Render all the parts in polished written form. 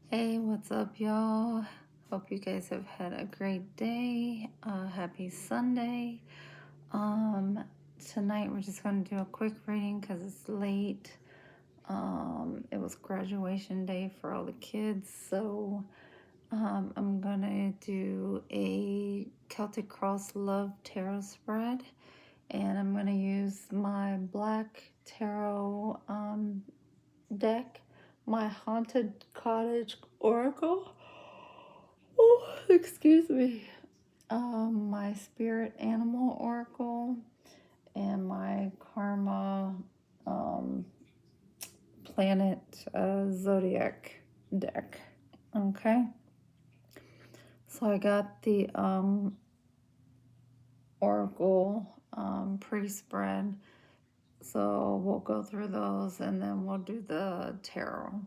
Hey, what's up, y'all? Hope you guys have had a great day. Happy Sunday. Um, Tonight we're just gonna do a quick reading because it's late. It was graduation day for all the kids, so I'm gonna do a Celtic Cross Love Tarot spread, and I'm gonna use my black tarot deck, my Haunted Cottage Oracle. Oh, excuse me. My Spirit Animal Oracle and my Karma um, Planet Zodiac deck. Okay. So I got the Oracle pre-spread. So we'll go through those and then we'll do the tarot.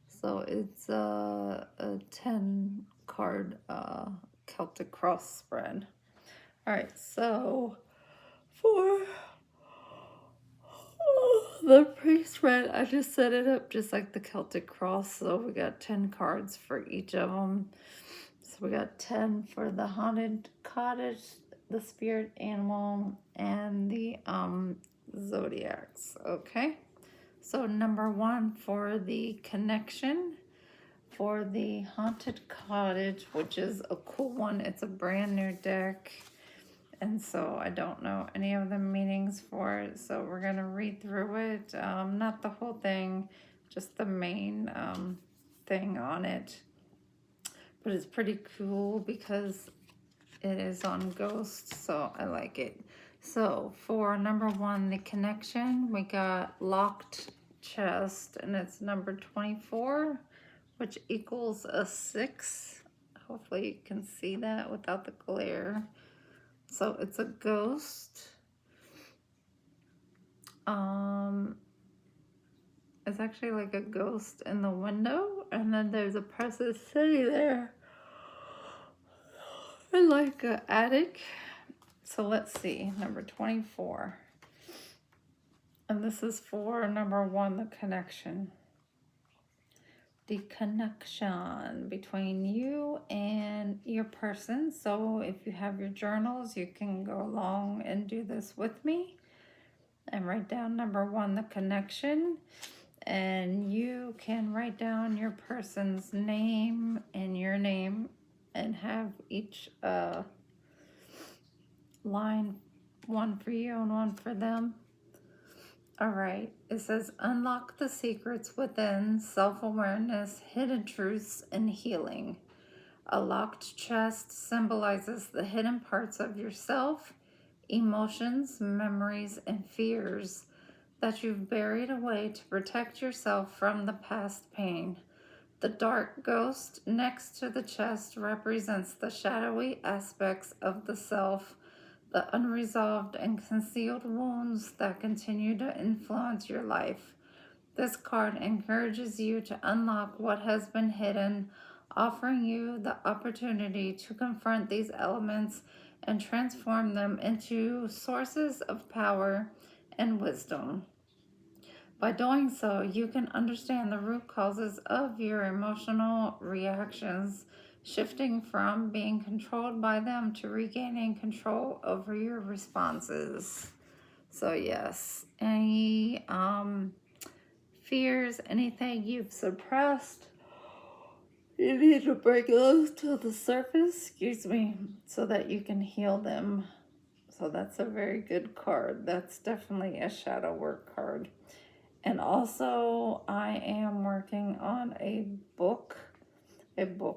So it's a 10 card Celtic cross spread. All right, so for the pre-spread, I just set it up just like the Celtic cross. So we got 10 cards for each of them. So we got 10 for the Haunted Cottage, the Spirit Animal, and the Zodiacs. Okay. So number 1 for the connection, for the Haunted Cottage, which is a cool one. It's a brand new deck, and so I don't know any of the meanings for it. So we're going to read through it. Not the whole thing, just the main thing on it. But it's pretty cool because it is on Ghost, so I like it. So for number 1, the connection, we got locked chest, and it's number 24, which equals a 6. Hopefully you can see that without the glare. So it's a ghost. It's actually like a ghost in the window, and then there's a person sitting there in like an attic. So let's see, number 24. And this is for number 1, the connection. The connection between you and your person. So if you have your journals, you can go along and do this with me and write down number 1, the connection. And you can write down your person's name and your name and have each line, one for you and one for them. All right, it says unlock the secrets within, self-awareness, hidden truths, and healing. A locked chest symbolizes the hidden parts of yourself, emotions, memories, and fears that you've buried away to protect yourself from the past pain. The dark ghost next to the chest represents the shadowy aspects of the self, the unresolved and concealed wounds that continue to influence your life. This card encourages you to unlock what has been hidden, offering you the opportunity to confront these elements and transform them into sources of power and wisdom. By doing so, you can understand the root causes of your emotional reactions, shifting from being controlled by them to regaining control over your responses. So yes, any fears, anything you've suppressed, you need to bring those to the surface, so that you can heal them. So that's a very good card. That's definitely a shadow work card. And also, I am working on a book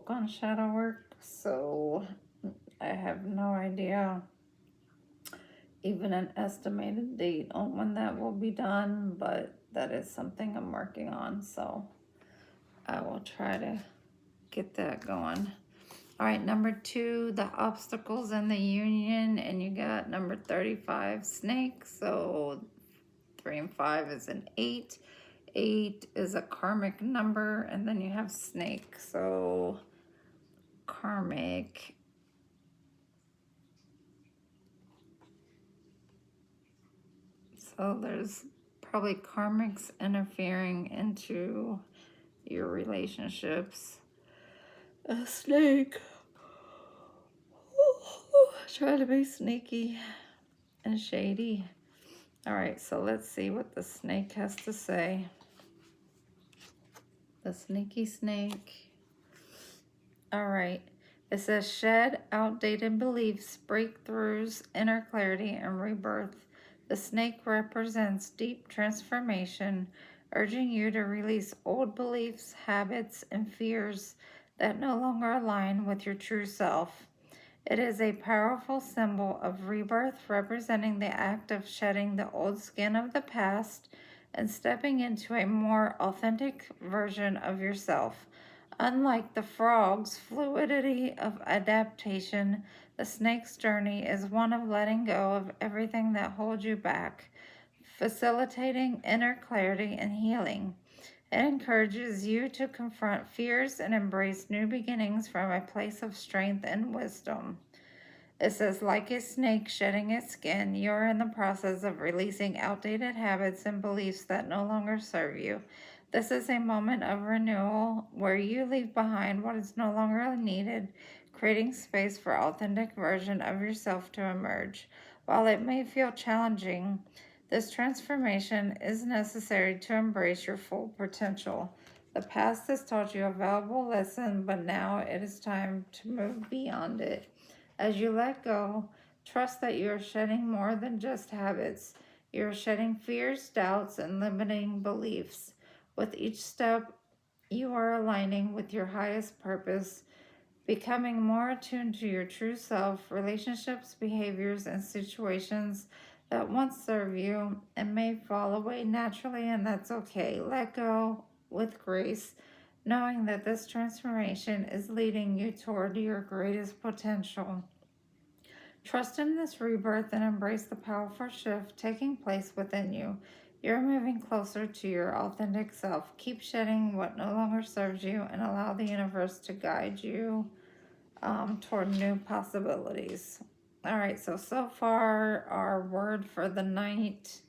on shadow work, so I have no idea even an estimated date on when that will be done, but that is something I'm working on, so I will try to get that going. All right, number 2, the obstacles in the union, and you got number 35, snake. So 3 and 5 is an 8. 8 is a karmic number, and then you have snake. So karmic. So there's probably karmics interfering into your relationships. A snake. Try to be sneaky and shady. All right, so let's see what the snake has to say. The sneaky snake. All right. It says shed outdated beliefs, breakthroughs, inner clarity, and rebirth. The snake represents deep transformation, urging you to release old beliefs, habits, and fears that no longer align with your true self. It is a powerful symbol of rebirth, representing the act of shedding the old skin of the past and stepping into a more authentic version of yourself. Unlike the frog's fluidity of adaptation, the snake's journey is one of letting go of everything that holds you back, facilitating inner clarity and healing. It encourages you to confront fears and embrace new beginnings from a place of strength and wisdom. It says, like a snake shedding its skin, you're in the process of releasing outdated habits and beliefs that no longer serve you. This is a moment of renewal where you leave behind what is no longer needed, creating space for authentic version of yourself to emerge. While it may feel challenging, this transformation is necessary to embrace your full potential. The past has taught you a valuable lesson, but now it is time to move beyond it. As you let go, trust that you are shedding more than just habits. You are shedding fears, doubts, and limiting beliefs. With each step, you are aligning with your highest purpose, becoming more attuned to your true self. Relationships, behaviors, and situations that once served you and may fall away naturally, and that's okay. Let go with grace, knowing that this transformation is leading you toward your greatest potential. Trust in this rebirth and embrace the powerful shift taking place within you. You're moving closer to your authentic self. Keep shedding what no longer serves you and allow the universe to guide you toward new possibilities. All right, so far our word for the night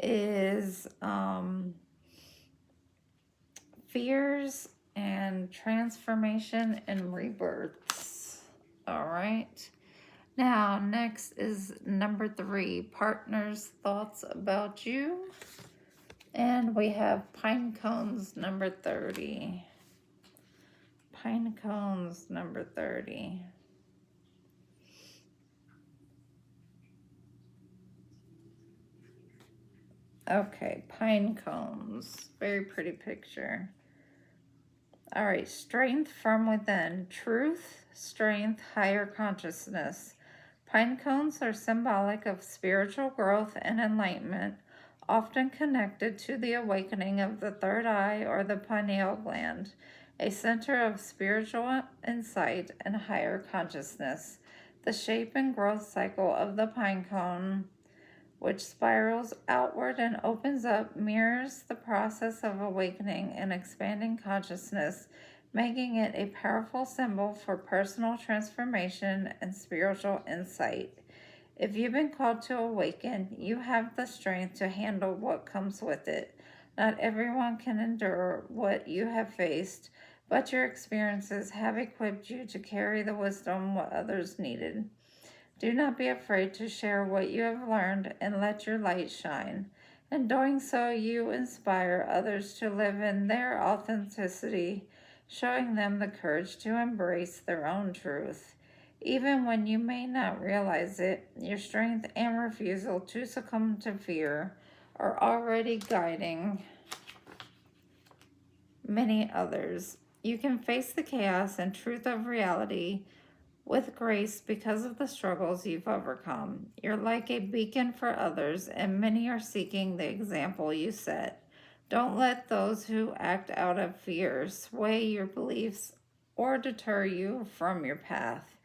is fears and transformation and rebirths. All right. Now, next is number 3, partners' thoughts about you. And we have pine cones number 30. Pine cones number 30. Okay, pine cones. Very pretty picture. All right, strength from within. Truth, strength, higher consciousness. Pine cones are symbolic of spiritual growth and enlightenment, often connected to the awakening of the third eye or the pineal gland, a center of spiritual insight and higher consciousness. The shape and growth cycle of the pine cone, which spirals outward and opens up, mirrors the process of awakening and expanding consciousness, making it a powerful symbol for personal transformation and spiritual insight. If you've been called to awaken, you have the strength to handle what comes with it. Not everyone can endure what you have faced, but your experiences have equipped you to carry the wisdom what others needed. Do not be afraid to share what you have learned and let your light shine. In doing so, you inspire others to live in their authenticity, showing them the courage to embrace their own truth. Even when you may not realize it, your strength and refusal to succumb to fear are already guiding many others. You can face the chaos and truth of reality with grace because of the struggles you've overcome. You're like a beacon for others, and many are seeking the example you set. Don't let those who act out of fear sway your beliefs or deter you from your path.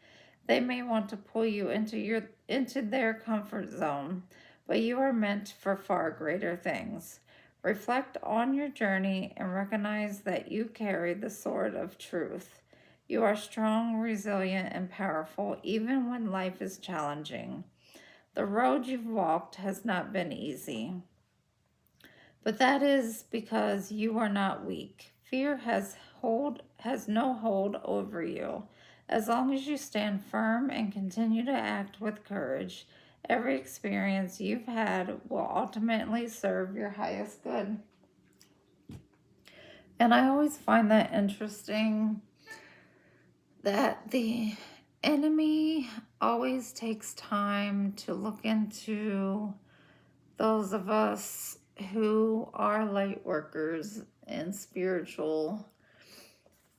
They may want to pull you into their comfort zone, but you are meant for far greater things. Reflect on your journey and recognize that you carry the sword of truth. You are strong, resilient, and powerful even when life is challenging. The road you've walked has not been easy, but that is because you are not weak. Fear has no hold over you. As long as you stand firm and continue to act with courage, every experience you've had will ultimately serve your highest good. And I always find that interesting that the enemy always takes time to look into those of us who are light workers and spiritual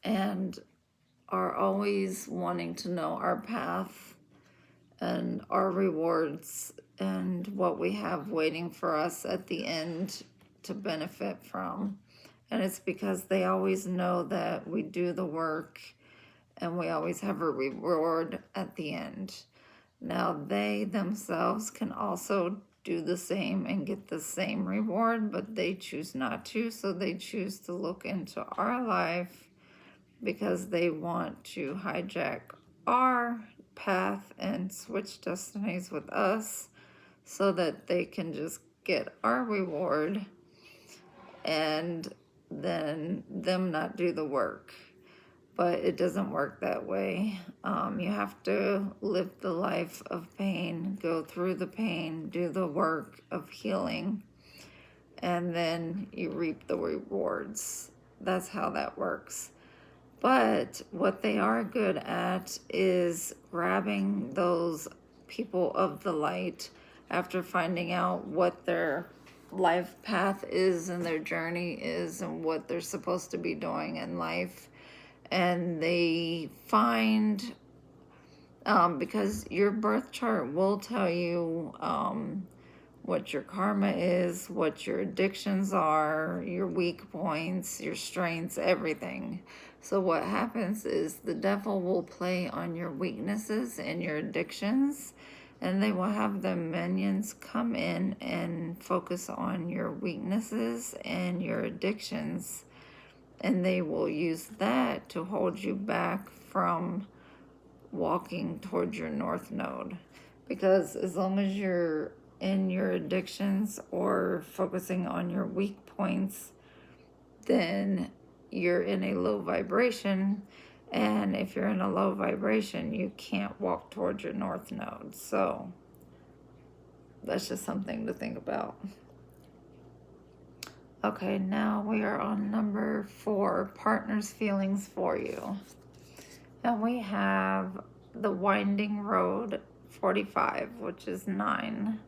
and are always wanting to know our path and our rewards and what we have waiting for us at the end to benefit from. And it's because they always know that we do the work and we always have a reward at the end. Now, they themselves can also do the same and get the same reward, but they choose not to. So they choose to look into our life because they want to hijack our path and switch destinies with us so that they can just get our reward and then them not do the work. But it doesn't work that way. You have to live the life of pain, go through the pain, do the work of healing, and then you reap the rewards. That's how that works. But what they are good at is grabbing those people of the light after finding out what their life path is and their journey is and what they're supposed to be doing in life. And they find, because your birth chart will tell you what your karma is, what your addictions are, your weak points, your strengths, everything. So what happens is the devil will play on your weaknesses and your addictions, and they will have the minions come in and focus on your weaknesses and your addictions. And they will use that to hold you back from walking towards your north node. Because as long as you're in your addictions or focusing on your weak points, then you're in a low vibration. And if you're in a low vibration, you can't walk towards your north node. So that's just something to think about. Okay, now we are on number 4, partner's feelings for you. And we have the winding road 45, which is 9.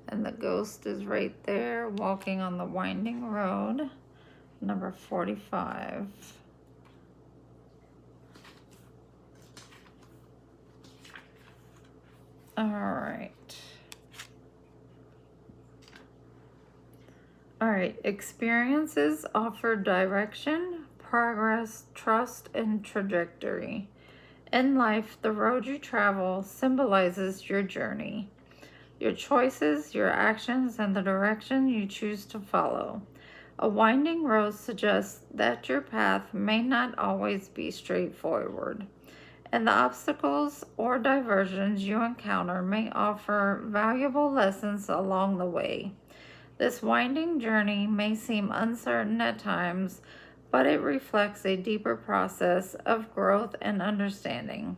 And the ghost is right there walking on the winding road, number 45. All right. All right, experiences offer direction, progress, trust, and trajectory. In life, the road you travel symbolizes your journey, your choices, your actions, and the direction you choose to follow. A winding road suggests that your path may not always be straightforward, and the obstacles or diversions you encounter may offer valuable lessons along the way. This winding journey may seem uncertain at times, but it reflects a deeper process of growth and understanding.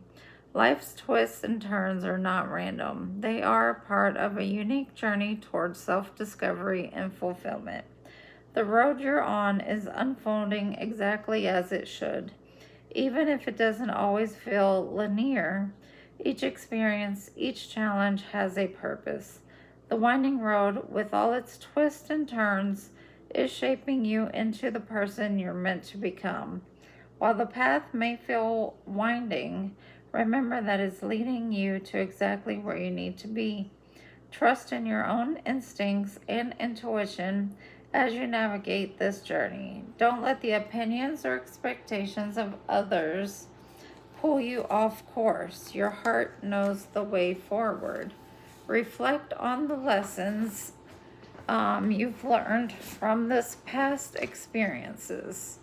Life's twists and turns are not random. They are a part of a unique journey towards self-discovery and fulfillment. The road you're on is unfolding exactly as it should. Even if it doesn't always feel linear, each experience, each challenge has a purpose. The winding road, with all its twists and turns, is shaping you into the person you're meant to become. While the path may feel winding, remember that it's leading you to exactly where you need to be. Trust in your own instincts and intuition as you navigate this journey. Don't let the opinions or expectations of others pull you off course. Your heart knows the way forward. Reflect on the lessons you've learned from this past experiences.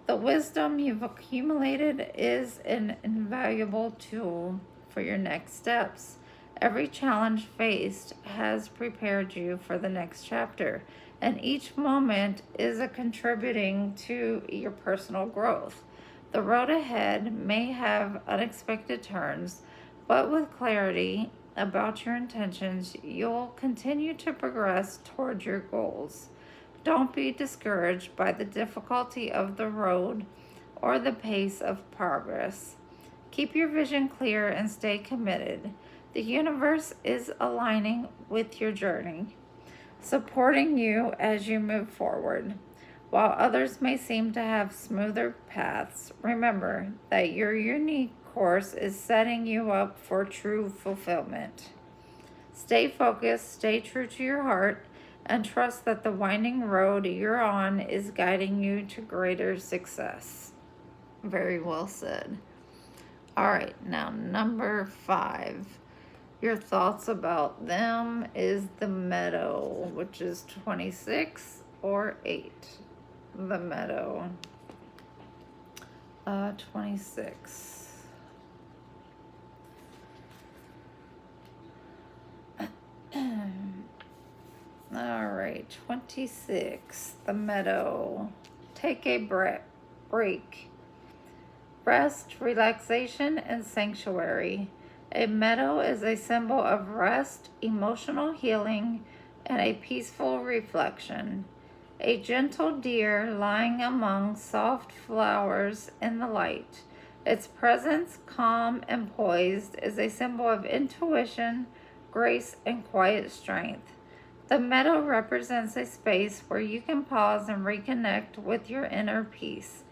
The wisdom you've accumulated is an invaluable tool for your next steps. Every challenge faced has prepared you for the next chapter, and each moment is a contributing to your personal growth. The road ahead may have unexpected turns, but with clarity about your intentions, you'll continue to progress toward your goals. Don't be discouraged by the difficulty of the road or the pace of progress. Keep your vision clear and stay committed. The universe is aligning with your journey, supporting you as you move forward. While others may seem to have smoother paths, remember that your unique course is setting you up for true fulfillment. Stay focused, stay true to your heart, and trust that the winding road you're on is guiding you to greater success. Very well said. All right, now number 5. Your thoughts about them is the meadow, which is 26 or 8. The meadow. 26. All right, 26. The meadow. Take a break. Rest, relaxation, and sanctuary. A meadow is a symbol of rest, emotional healing, and a peaceful reflection. A gentle deer lying among soft flowers in the light. Its presence, calm and poised, is a symbol of intuition, grace, and quiet strength. The meadow represents a space where you can pause and reconnect with your inner peace.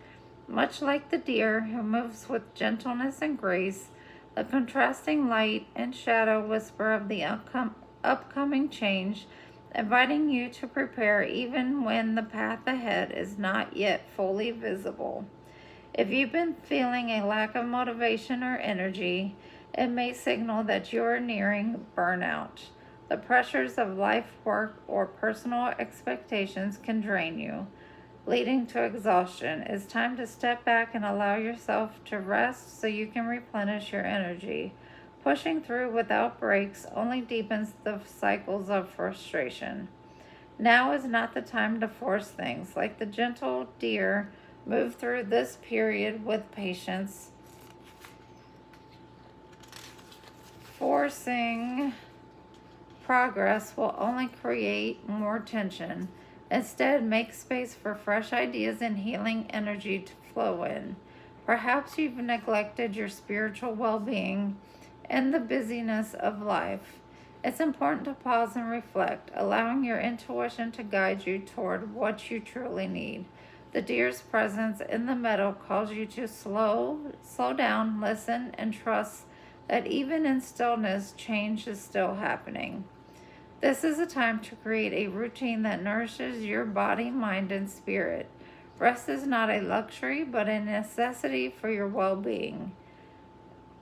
Much like the deer who moves with gentleness and grace, the contrasting light and shadow whisper of the upcoming change, inviting you to prepare even when the path ahead is not yet fully visible. If you've been feeling a lack of motivation or energy, it may signal that you're nearing burnout. The pressures of life, work, or personal expectations can drain you, leading to exhaustion. It's time to step back and allow yourself to rest so you can replenish your energy. Pushing through without breaks only deepens the cycles of frustration. Now is not the time to force things. Like the gentle deer, move through this period with patience. Forcing progress will only create more tension. Instead, make space for fresh ideas and healing energy to flow in. Perhaps you've neglected your spiritual well-being in the busyness of life. It's important to pause and reflect, allowing your intuition to guide you toward what you truly need. The deer's presence in the meadow calls you to slow down, listen, and trust that even in stillness, change is still happening. This is a time to create a routine that nourishes your body, mind, and spirit. Rest is not a luxury, but a necessity for your well-being.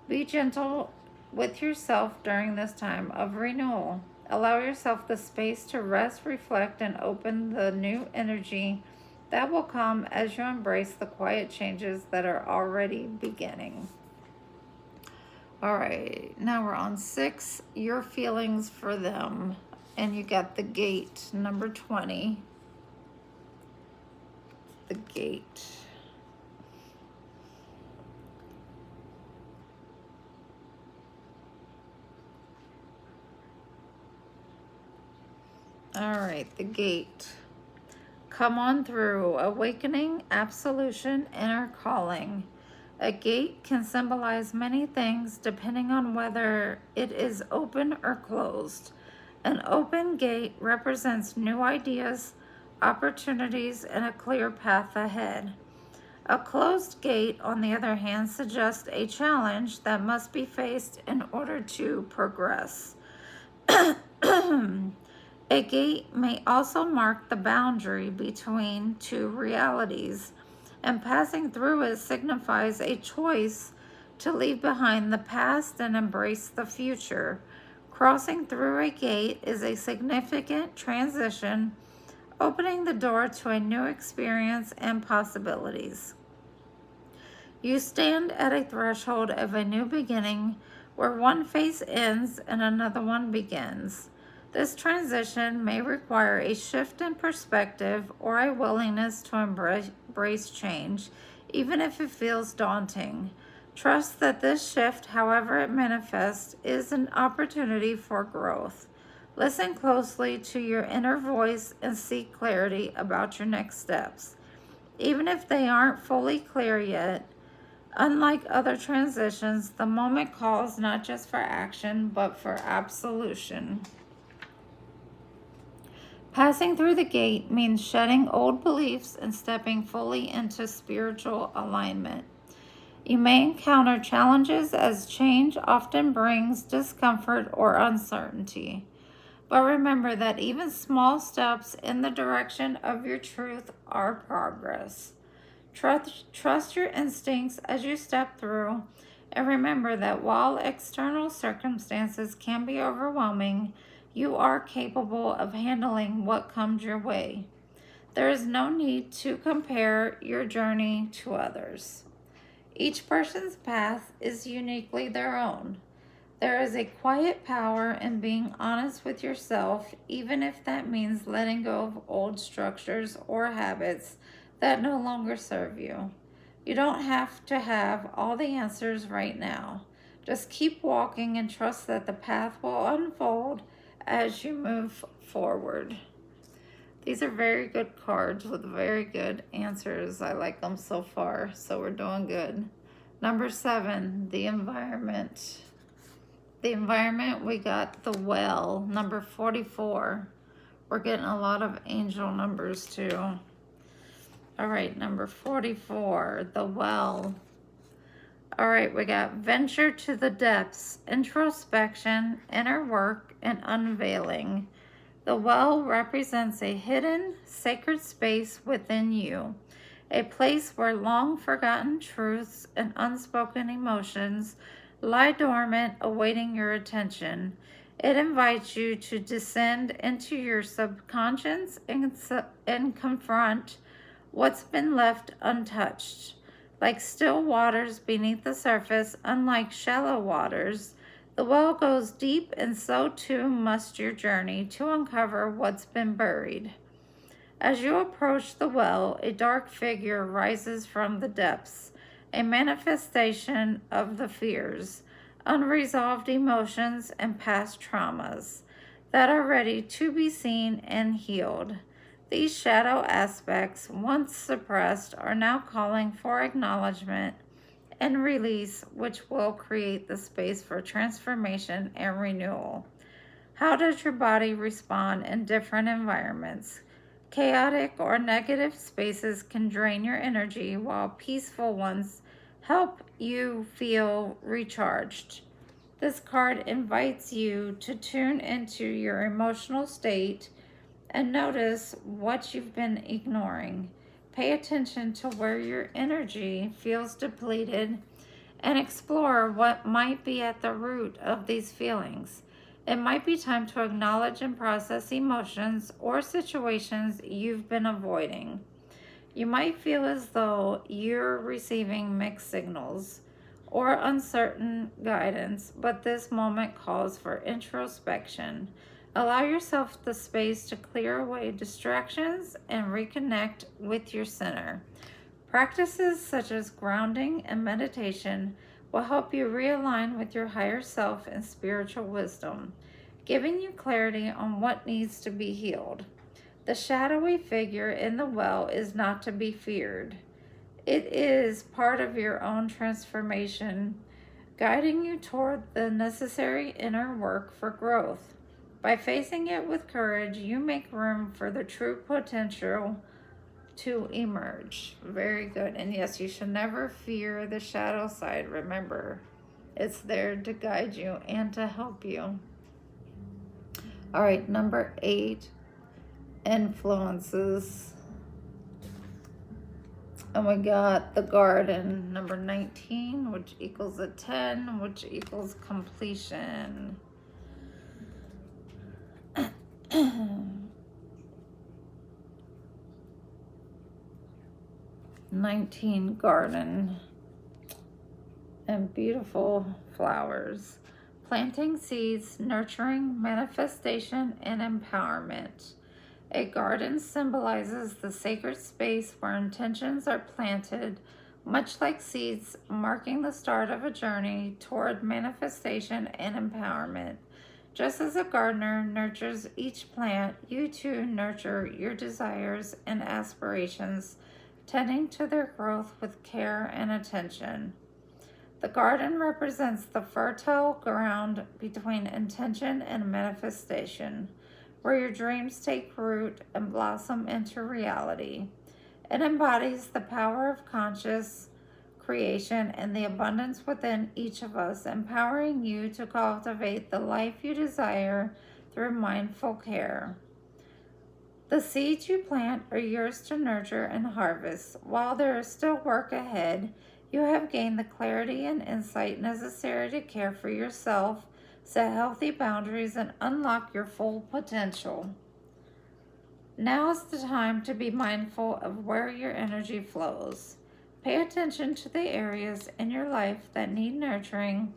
Be gentle with yourself during this time of renewal. Allow yourself the space to rest, reflect, and open the new energy that will come as you embrace the quiet changes that are already beginning. All right, now we're on 6, your feelings for them. And you got the gate, number 20. The gate. All right, the gate. Come on through. Awakening, absolution, inner calling. A gate can symbolize many things depending on whether it is open or closed. An open gate represents new ideas, opportunities, and a clear path ahead. A closed gate, on the other hand, suggests a challenge that must be faced in order to progress. A gate may also mark the boundary between two realities, and passing through it signifies a choice to leave behind the past and embrace the future. Crossing through a gate is a significant transition, opening the door to a new experience and possibilities. You stand at a threshold of a new beginning where one phase ends and another one begins. This transition may require a shift in perspective or a willingness to embrace change, even if it feels daunting. Trust that this shift, however it manifests, is an opportunity for growth. Listen closely to your inner voice and seek clarity about your next steps. Even if they aren't fully clear yet, unlike other transitions, the moment calls not just for action, but for absolution. Passing through the gate means shedding old beliefs and stepping fully into spiritual alignment. You may encounter challenges as change often brings discomfort or uncertainty. But remember that even small steps in the direction of your truth are progress. Trust your instincts as you step through, and remember that while external circumstances can be overwhelming, you are capable of handling what comes your way. There is no need to compare your journey to others. Each person's path is uniquely their own. There is a quiet power in being honest with yourself, even if that means letting go of old structures or habits that no longer serve you. You don't have to have all the answers right now. Just keep walking and trust that the path will unfold as you move forward. These are very good cards with very good answers. I like them so far, so we're doing good. Number 7, the environment. The environment, we got the well, number 44. We're getting a lot of angel numbers too. All right, number 44, the well. All right, we got venture to the depths, introspection, inner work, and unveiling. The well represents a hidden, sacred space within you, a place where long forgotten truths and unspoken emotions lie dormant, awaiting your attention. It invites you to descend into your subconscious and confront what's been left untouched. Like still waters beneath the surface, unlike shallow waters, the well goes deep, and so too must your journey to uncover what's been buried. As you approach the well, a dark figure rises from the depths, a manifestation of the fears, unresolved emotions, and past traumas that are ready to be seen and healed. These shadow aspects, once suppressed, are now calling for acknowledgement and release, which will create the space for transformation and renewal. How does your body respond in different environments? Chaotic or negative spaces can drain your energy, while peaceful ones help you feel recharged. This card invites you to tune into your emotional state and notice what you've been ignoring. Pay attention to where your energy feels depleted and explore what might be at the root of these feelings. It might be time to acknowledge and process emotions or situations you've been avoiding. You might feel as though you're receiving mixed signals or uncertain guidance, but this moment calls for introspection. Allow yourself the space to clear away distractions and reconnect with your center. Practices such as grounding and meditation will help you realign with your higher self and spiritual wisdom, giving you clarity on what needs to be healed. The shadowy figure in the well is not to be feared. It is part of your own transformation, guiding you toward the necessary inner work for growth. By facing it with courage, you make room for the true potential to emerge. Very good. And yes, you should never fear the shadow side. Remember, it's there to guide you and to help you. All right, number 8, influences. And we got the garden, number 19, which equals a 10, which equals completion. 19, garden. and beautiful flowers. Planting seeds, nurturing manifestation and empowerment. A garden symbolizes the sacred space where intentions are planted, much like seeds, marking the start of a journey toward manifestation and empowerment. Just as a gardener nurtures each plant, you too nurture your desires and aspirations, tending to their growth with care and attention. The garden represents the fertile ground between intention and manifestation, where your dreams take root and blossom into reality. It embodies the power of conscious creation and the abundance within each of us, empowering you to cultivate the life you desire through mindful care. The seeds you plant are yours to nurture and harvest. While there is still work ahead, you have gained the clarity and insight necessary to care for yourself, set healthy boundaries, and unlock your full potential. Now is the time to be mindful of where your energy flows. Pay attention to the areas in your life that need nurturing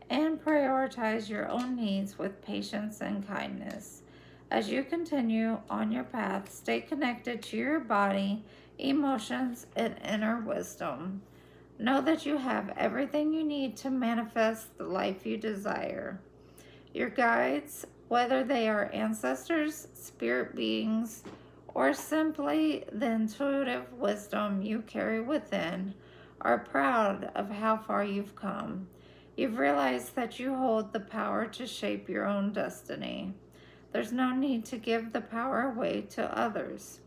and prioritize your own needs with patience and kindness. As you continue on your path, stay connected to your body, emotions, and inner wisdom. Know that you have everything you need to manifest the life you desire. Your guides, whether they are ancestors, spirit beings, or simply the intuitive wisdom you carry within, are proud of how far you've come. You've realized that you hold the power to shape your own destiny. There's no need to give the power away to others.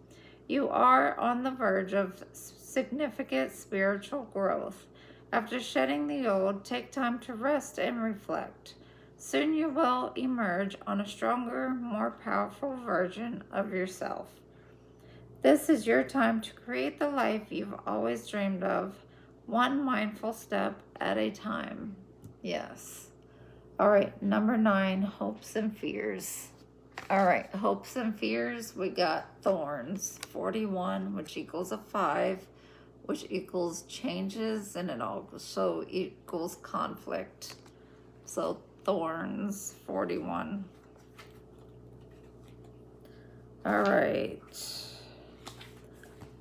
You are on the verge of significant spiritual growth. After shedding the old, take time to rest and reflect. Soon you will emerge on a stronger, more powerful version of yourself. This is your time to create the life you've always dreamed of, one mindful step at a time. Yes. All right, number 9, hopes and fears. All right, hopes and fears, we got thorns, 41, which equals a 5, which equals changes, and it also equals conflict. So thorns, 41. All right.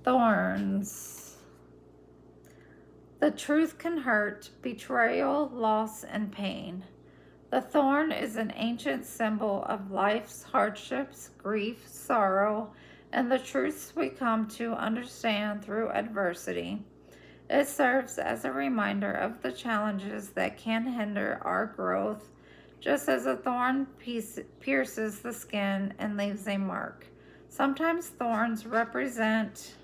Thorns. The truth can hurt, betrayal, loss, and pain. The thorn is an ancient symbol of life's hardships, grief, sorrow, and the truths we come to understand through adversity. It serves as a reminder of the challenges that can hinder our growth, just as a thorn pierces the skin and leaves a mark. Sometimes thorns represent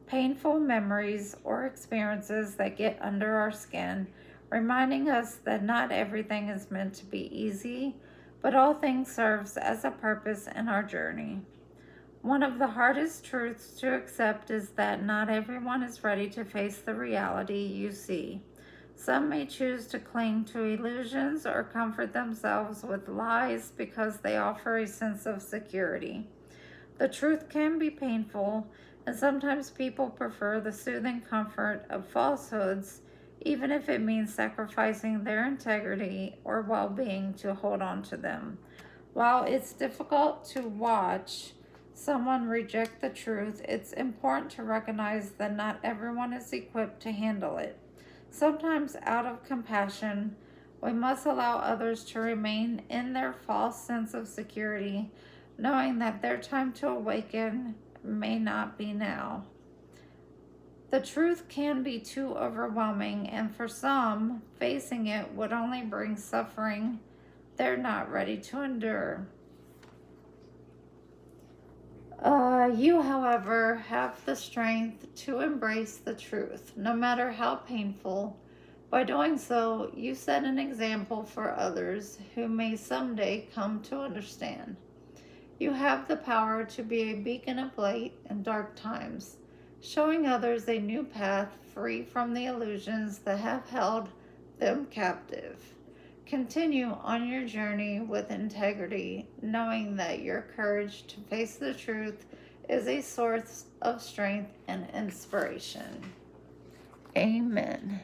painful memories or experiences that get under our skin, reminding us that not everything is meant to be easy, but all things serve as a purpose in our journey. One of the hardest truths to accept is that not everyone is ready to face the reality you see. Some may choose to cling to illusions or comfort themselves with lies because they offer a sense of security. The truth can be painful, and sometimes people prefer the soothing comfort of falsehoods, even if it means sacrificing their integrity or well-being to hold on to them. While it's difficult to watch someone reject the truth, it's important to recognize that not everyone is equipped to handle it. Sometimes, out of compassion, we must allow others to remain in their false sense of security, knowing that their time to awaken may not be now. The truth can be too overwhelming, and for some, facing it would only bring suffering they're not ready to endure. You, however, have the strength to embrace the truth, no matter how painful. By doing so, you set an example for others who may someday come to understand. You have the power to be a beacon of light in dark times, showing others a new path free from the illusions that have held them captive. Continue on your journey with integrity, knowing that your courage to face the truth is a source of strength and inspiration. Amen.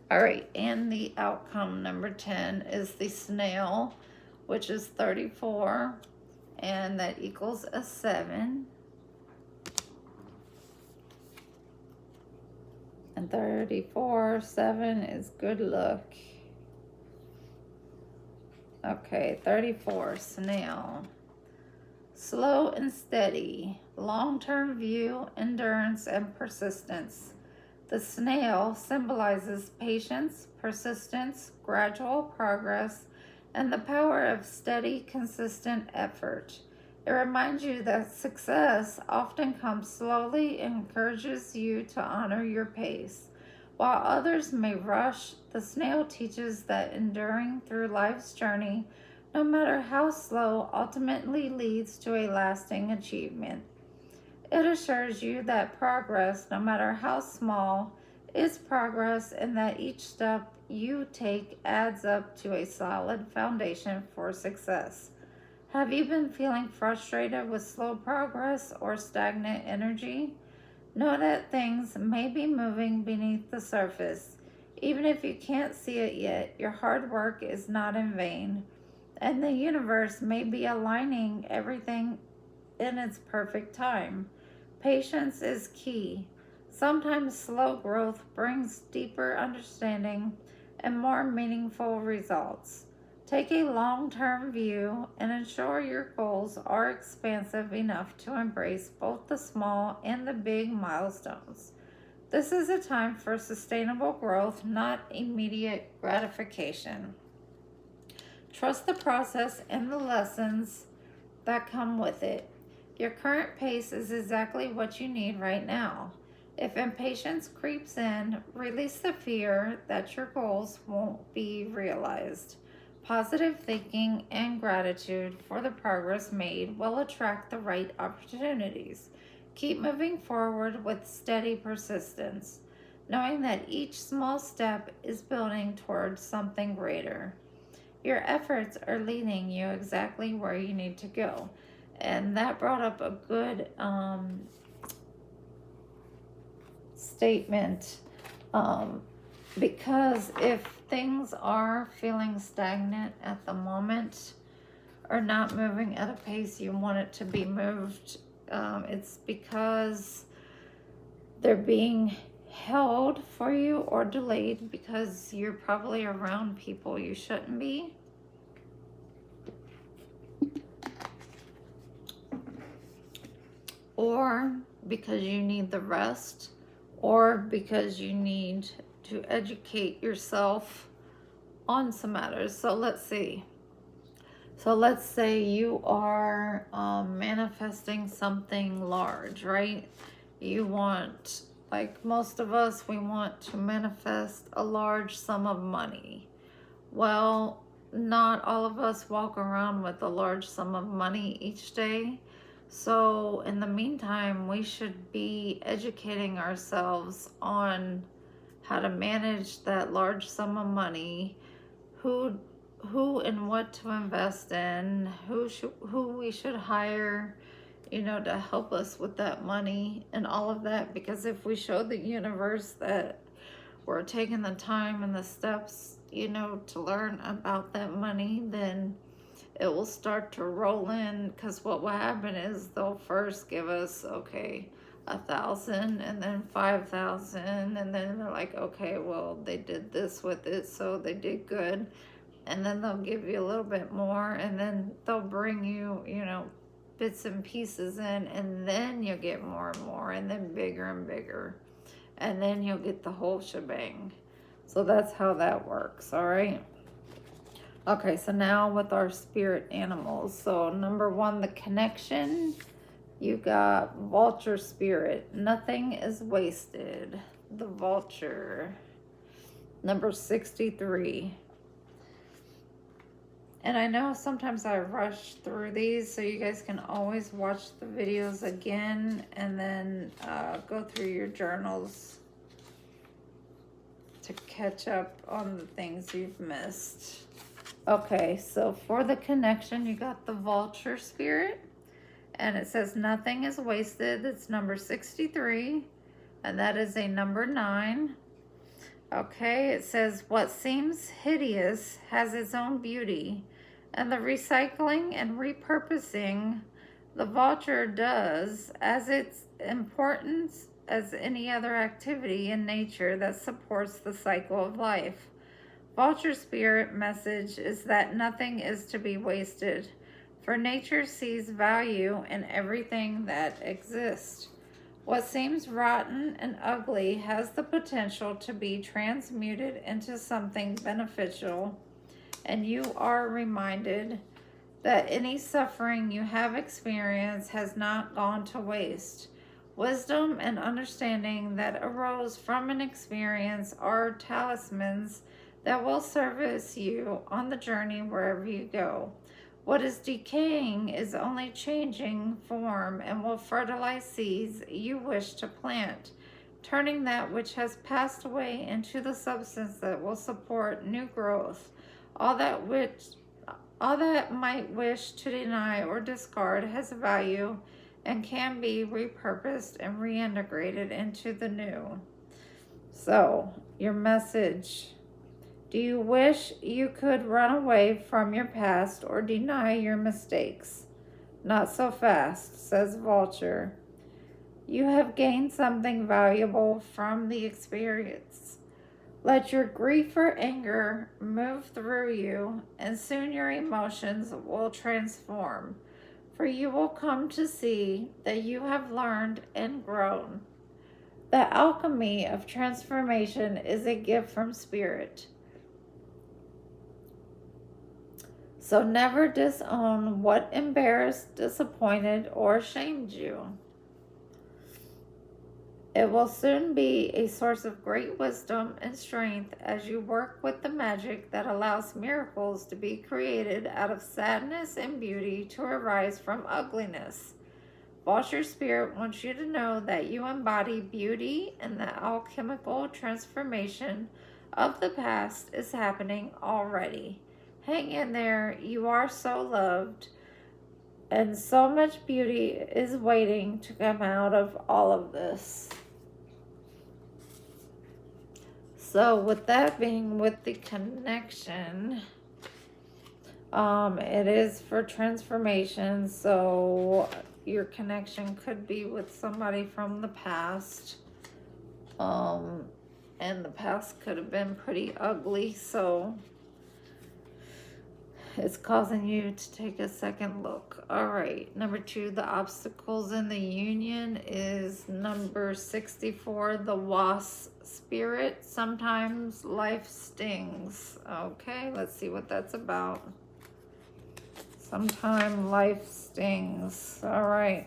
All right, and the outcome number 10 is the snail, which is 34, and that equals a 7. And 34, 7 is good luck. Okay, 34, snail. Slow and steady, long-term view, endurance, and persistence. The snail symbolizes patience, persistence, gradual progress, and the power of steady, consistent effort. It reminds you that success often comes slowly and encourages you to honor your pace. While others may rush, the snail teaches that enduring through life's journey, no matter how slow, ultimately leads to a lasting achievement. It assures you that progress, no matter how small, is progress, and that each step you take adds up to a solid foundation for success. Have you been feeling frustrated with slow progress or stagnant energy? Know that things may be moving beneath the surface. Even if you can't see it yet, your hard work is not in vain, and the universe may be aligning everything in its perfect time. Patience is key. Sometimes slow growth brings deeper understanding and more meaningful results. Take a long term view and ensure your goals are expansive enough to embrace both the small and the big milestones. This is a time for sustainable growth, not immediate gratification. Trust the process and the lessons that come with it. Your current pace is exactly what you need right now. If impatience creeps in, release the fear that your goals won't be realized. Positive thinking and gratitude for the progress made will attract the right opportunities. Keep moving forward with steady persistence, knowing that each small step is building towards something greater. Your efforts are leading you exactly where you need to go. And that brought up a good statement, because if things are feeling stagnant at the moment or not moving at a pace you want it to be moved, it's because they're being held for you or delayed because you're probably around people you shouldn't be. Or because you need the rest, or because you need to educate yourself on some matters. So let's see. So let's say you are manifesting something large, right? You want, like most of us, we want to manifest a large sum of money. Well, not all of us walk around with a large sum of money each day. So in the meantime, we should be educating ourselves on how to manage that large sum of money, who and what to invest in, who we should hire, to help us with that money and all of that. Because if we show the universe that we're taking the time and the steps, to learn about that money, then it will start to roll in. Because what will happen is they'll first give us, okay, 1,000 and then 5,000, and then they're like, okay, well, they did this with it, so they did good. And then they'll give you a little bit more, and then they'll bring you, bits and pieces in, and then you'll get more and more, and then bigger and bigger, and then you'll get the whole shebang. So that's how that works, all right? Okay, so now with our spirit animals. So number 1, the connection. You got vulture spirit. Nothing is wasted. The vulture. Number 63. And I know sometimes I rush through these, so you guys can always watch the videos again and then go through your journals to catch up on the things you've missed. Okay, so for the connection, you got the vulture spirit, and it says nothing is wasted. It's number 63, and that is a number 9. Okay, it says, what seems hideous has its own beauty, and the recycling and repurposing the vulture does as its importance as any other activity in nature that supports the cycle of life. Vulture spirit message is that nothing is to be wasted, for nature sees value in everything that exists. What seems rotten and ugly has the potential to be transmuted into something beneficial, and you are reminded that any suffering you have experienced has not gone to waste. Wisdom and understanding that arose from an experience are talismans that will service you on the journey wherever you go. What is decaying is only changing form and will fertilize seeds you wish to plant, turning that which has passed away into the substance that will support new growth. All that might wish to deny or discard has value and can be repurposed and reintegrated into the new. So, your message. Do you wish you could run away from your past or deny your mistakes? Not so fast, says Vulture. You have gained something valuable from the experience. Let your grief or anger move through you, and soon your emotions will transform, for you will come to see that you have learned and grown. The alchemy of transformation is a gift from Spirit. So never disown what embarrassed, disappointed, or shamed you. It will soon be a source of great wisdom and strength as you work with the magic that allows miracles to be created out of sadness and beauty to arise from ugliness. Vulture Spirit wants you to know that you embody beauty, and the alchemical transformation of the past is happening already. Hang in there, you are so loved, and so much beauty is waiting to come out of all of this. So with that being with the connection, it is for transformation, so your connection could be with somebody from the past, and the past could have been pretty ugly, so it's causing you to take a second look. All right, number 2, the obstacles in the union is number 64, the wasp spirit. Sometimes life stings. Okay, let's see what that's about. Sometimes life stings. All right.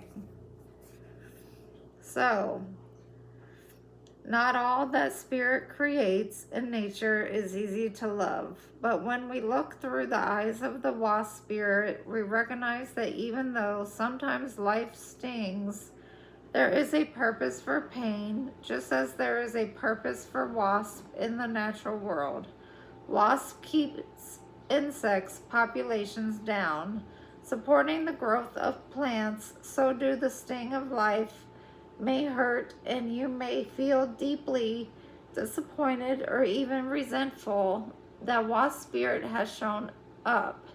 So, not all that Spirit creates in nature is easy to love, but when we look through the eyes of the wasp spirit, we recognize that even though sometimes life stings, there is a purpose for pain, just as there is a purpose for wasp in the natural world. Wasp keeps insects populations down, supporting the growth of plants, so do the sting of life may hurt, and you may feel deeply disappointed or even resentful that wasp spirit has shown up.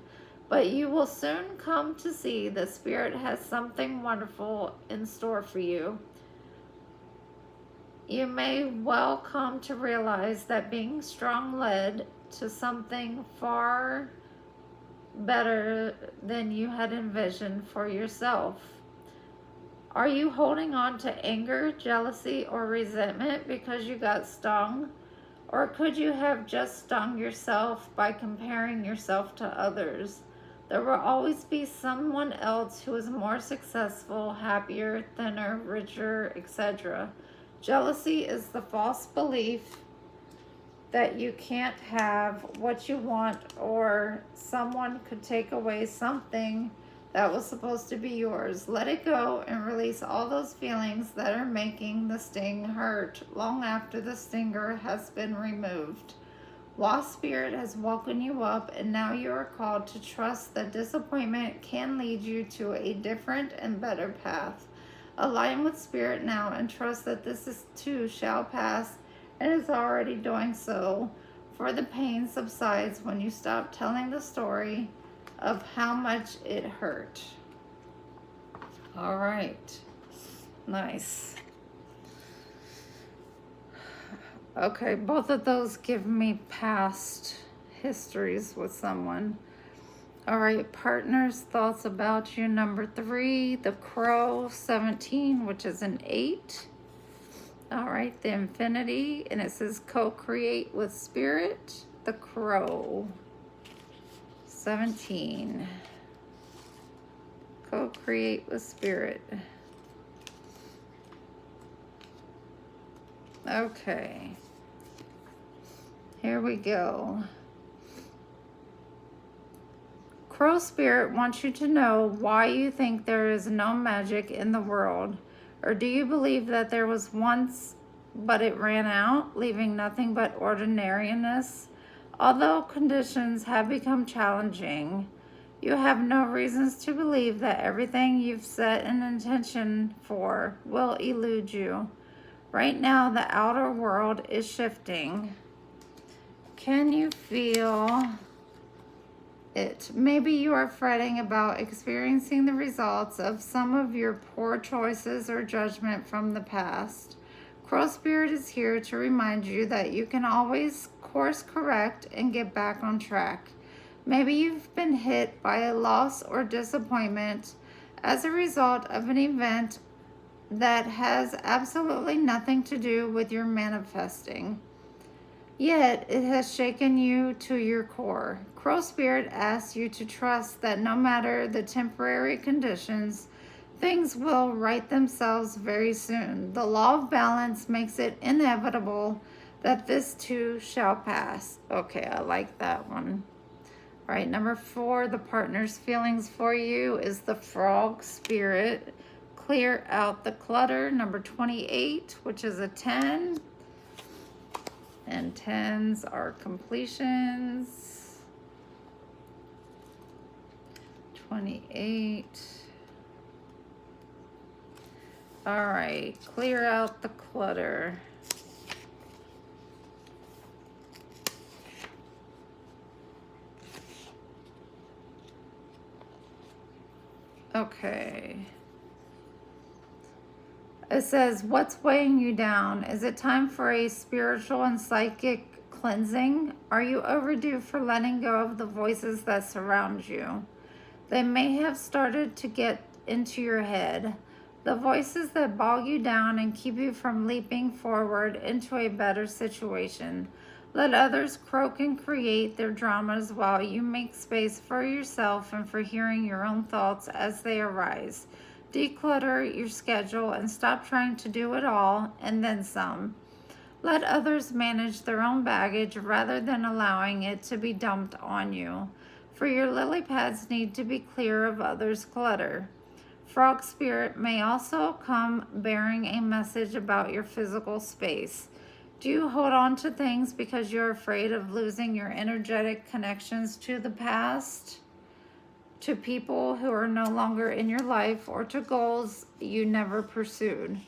But you will soon come to see the Spirit has something wonderful in store for you. You may well come to realize that being strong led to something far better than you had envisioned for yourself. Are you holding on to anger, jealousy, or resentment because you got stung? Or could you have just stung yourself by comparing yourself to others? There will always be someone else who is more successful, happier, thinner, richer, etc. Jealousy is the false belief that you can't have what you want, or someone could take away something that was supposed to be yours. Let it go and release all those feelings that are making the sting hurt long after the stinger has been removed. Wasp Spirit has woken you up, and now you are called to trust that disappointment can lead you to a different and better path. Align with Spirit now and trust that this too shall pass, and is already doing so, for the pain subsides when you stop telling the story of how much it hurt. All right. Nice. Okay, both of those give me past histories with someone. All right, partners, thoughts about you. Number 3, the crow, 17, which is an 8. All right, the infinity, and it says co-create with spirit, the crow, 17. Co-create with spirit. Okay. Here we go. Crow Spirit wants you to know why you think there is no magic in the world. Or do you believe that there was once, but it ran out, leaving nothing but ordinariness? Although conditions have become challenging, you have no reasons to believe that everything you've set an intention for will elude you. Right now, the outer world is shifting. Can you feel it? Maybe you are fretting about experiencing the results of some of your poor choices or judgment from the past. Crow Spirit is here to remind you that you can always course correct and get back on track. Maybe you've been hit by a loss or disappointment as a result of an event that has absolutely nothing to do with your manifesting. Yet it has shaken you to your core. Crow Spirit asks you to trust that no matter the temporary conditions, things will right themselves very soon. The law of balance makes it inevitable that this too shall pass. Okay, I like that one. All right, number 4, the partner's feelings for you is the Frog Spirit. Clear out the clutter. Number 28, which is a 10. And 10s are completions. 28. All right, clear out the clutter. Okay. It says, what's weighing you down? Is it time for a spiritual and psychic cleansing? Are you overdue for letting go of the voices that surround you? They may have started to get into your head. The voices that bog you down and keep you from leaping forward into a better situation. Let others croak and create their dramas while you make space for yourself and for hearing your own thoughts as they arise. Declutter your schedule and stop trying to do it all and then some. Let others manage their own baggage rather than allowing it to be dumped on you. For your lily pads need to be clear of others' clutter. Frog Spirit may also come bearing a message about your physical space. Do you hold on to things because you're afraid of losing your energetic connections to the past? To people who are no longer in your life, or to goals you never pursued?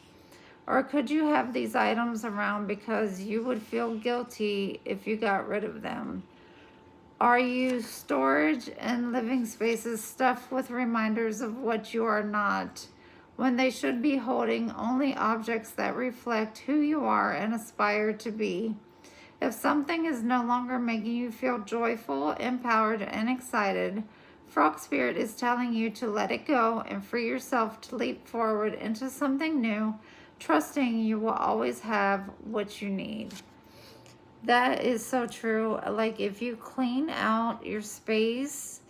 Or could you have these items around because you would feel guilty if you got rid of them? Are you storage and living spaces stuffed with reminders of what you are not, when they should be holding only objects that reflect who you are and aspire to be? If something is no longer making you feel joyful, empowered, and excited, Frog Spirit is telling you to let it go and free yourself to leap forward into something new, trusting you will always have what you need. That is so true. Like, if you clean out your space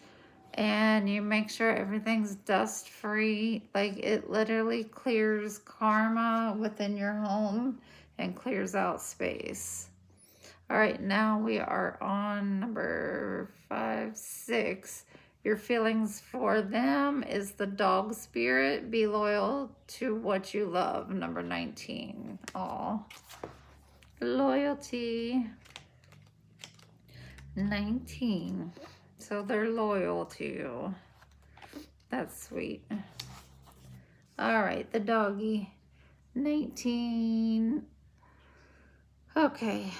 and you make sure everything's dust free, like, it literally clears karma within your home and clears out space. All right, now we are on number 5, 6. Your feelings for them is the Dog Spirit. Be loyal to what you love. Number 19. Aw. Loyalty. 19. So they're loyal to you. That's sweet. All right, the doggy. 19. Okay.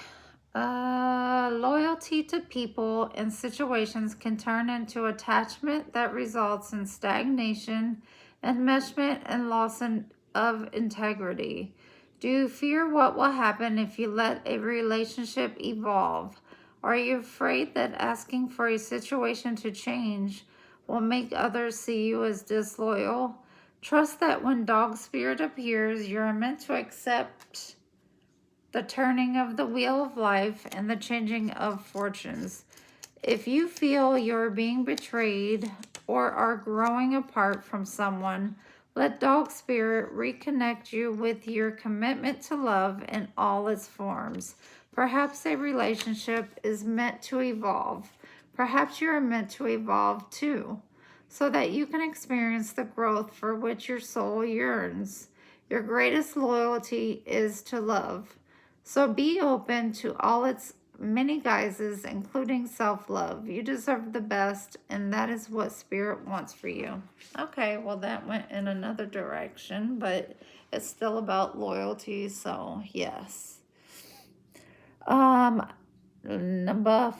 Loyalty to people and situations can turn into attachment that results in stagnation, enmeshment, and of integrity. Do you fear what will happen if you let a relationship evolve? Are you afraid that asking for a situation to change will make others see you as disloyal? Trust that when dog spirit appears, you're meant to accept the turning of the wheel of life and the changing of fortunes. If you feel you're being betrayed or are growing apart from someone, let dog spirit reconnect you with your commitment to love in all its forms. Perhaps a relationship is meant to evolve. Perhaps you're meant to evolve too, so that you can experience the growth for which your soul yearns. Your greatest loyalty is to love. So be open to all its many guises, including self-love. You deserve the best, and that is what Spirit wants for you. Okay, well, that went in another direction, but it's still about loyalty, so yes. Number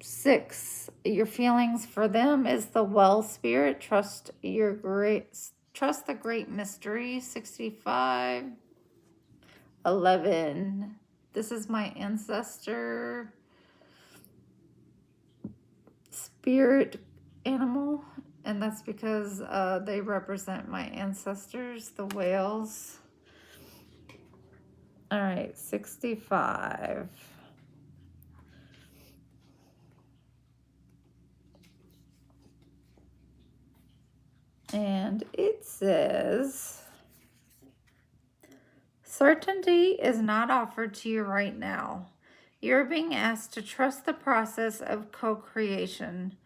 6, your feelings for them is the well spirit. Trust the great mystery. 65. 11. This is my ancestor spirit animal, and that's because they represent my ancestors, the whales. All right, 65. And it says, certainty is not offered to you right now. You're being asked to trust the process of co-creation.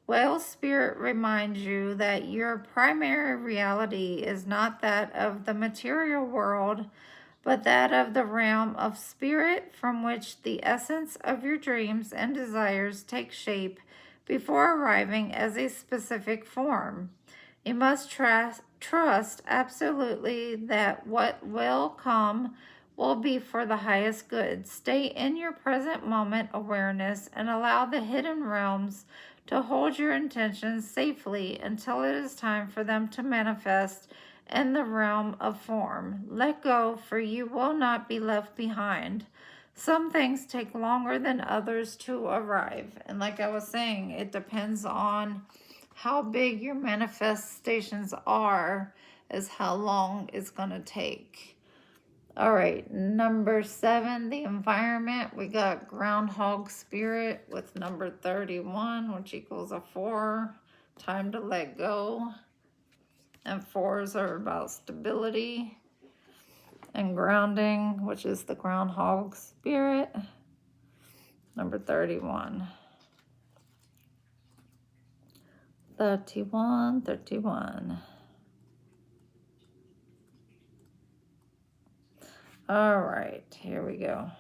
Whale spirit reminds you that your primary reality is not that of the material world, but that of the realm of spirit from which the essence of your dreams and desires take shape before arriving as a specific form. You must trust absolutely that what will come will be for the highest good. Stay in your present moment awareness and allow the hidden realms to hold your intentions safely until it is time for them to manifest in the realm of form. Let go, for you will not be left behind. Some things take longer than others to arrive. And like I was saying, it depends on how big your manifestations are, is how long it's going to take. All right, number 7, the environment. We got groundhog spirit with number 31, which equals a 4. Time to let go. And 4s are about stability and grounding, which is the groundhog spirit. Number 31. 31. All right, here we go.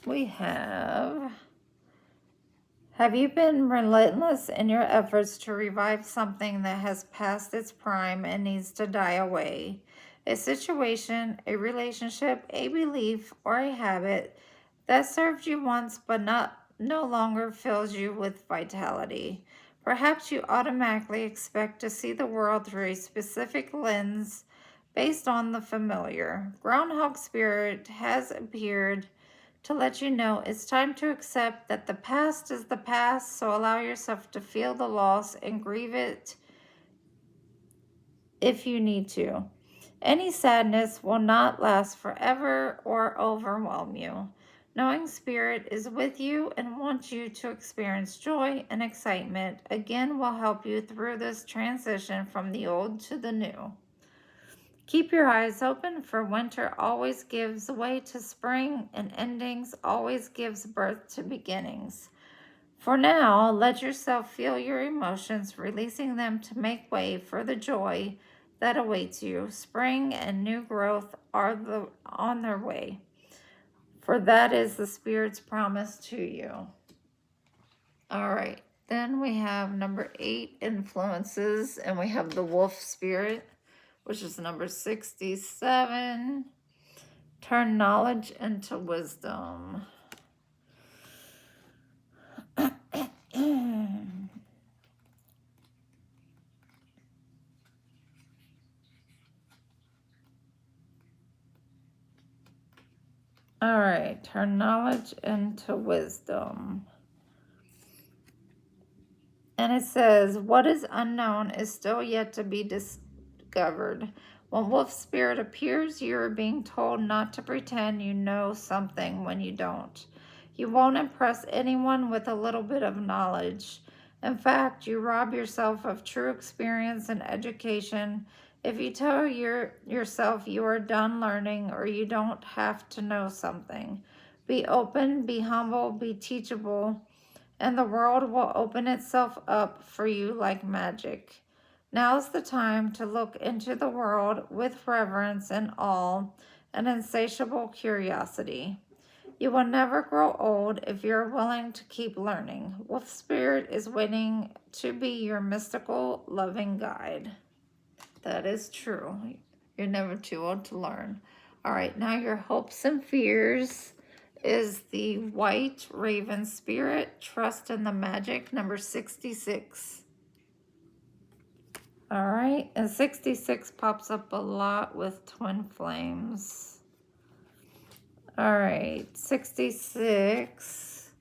We have you been relentless in your efforts to revive something that has passed its prime and needs to die away? A situation, a relationship, a belief, or a habit that served you once but no longer fills you with vitality. Perhaps you automatically expect to see the world through a specific lens based on the familiar. Groundhog Spirit has appeared to let you know it's time to accept that the past is the past, so allow yourself to feel the loss and grieve it if you need to. Any sadness will not last forever or overwhelm you. Knowing Spirit is with you and wants you to experience joy and excitement again will help you through this transition from the old to the new. Keep your eyes open, for winter always gives way to spring, and endings always gives birth to beginnings. For now, let yourself feel your emotions, releasing them to make way for the joy that awaits you. Spring and new growth are on their way, for that is the Spirit's promise to you. All right, then we have number 8, influences, and we have the wolf spirit. which is number 67. Turn knowledge into wisdom. All right, turn knowledge into wisdom. And it says, what is unknown is still yet to be discovered. When wolf spirit appears, you are being told not to pretend you know something when you don't. You won't impress anyone with a little bit of knowledge. In fact, you rob yourself of true experience and education if you tell yourself you are done learning or you don't have to know something. Be open, be humble, be teachable, and the world will open itself up for you like magic. Now's the time to look into the world with reverence and awe and insatiable curiosity. You will never grow old if you're willing to keep learning. Wolf Spirit is waiting to be your mystical, loving guide. That is true. You're never too old to learn. All right, now your hopes and fears is the white raven spirit. Trust in the magic, number 66. All right, and 66 pops up a lot with twin flames. All right, 66.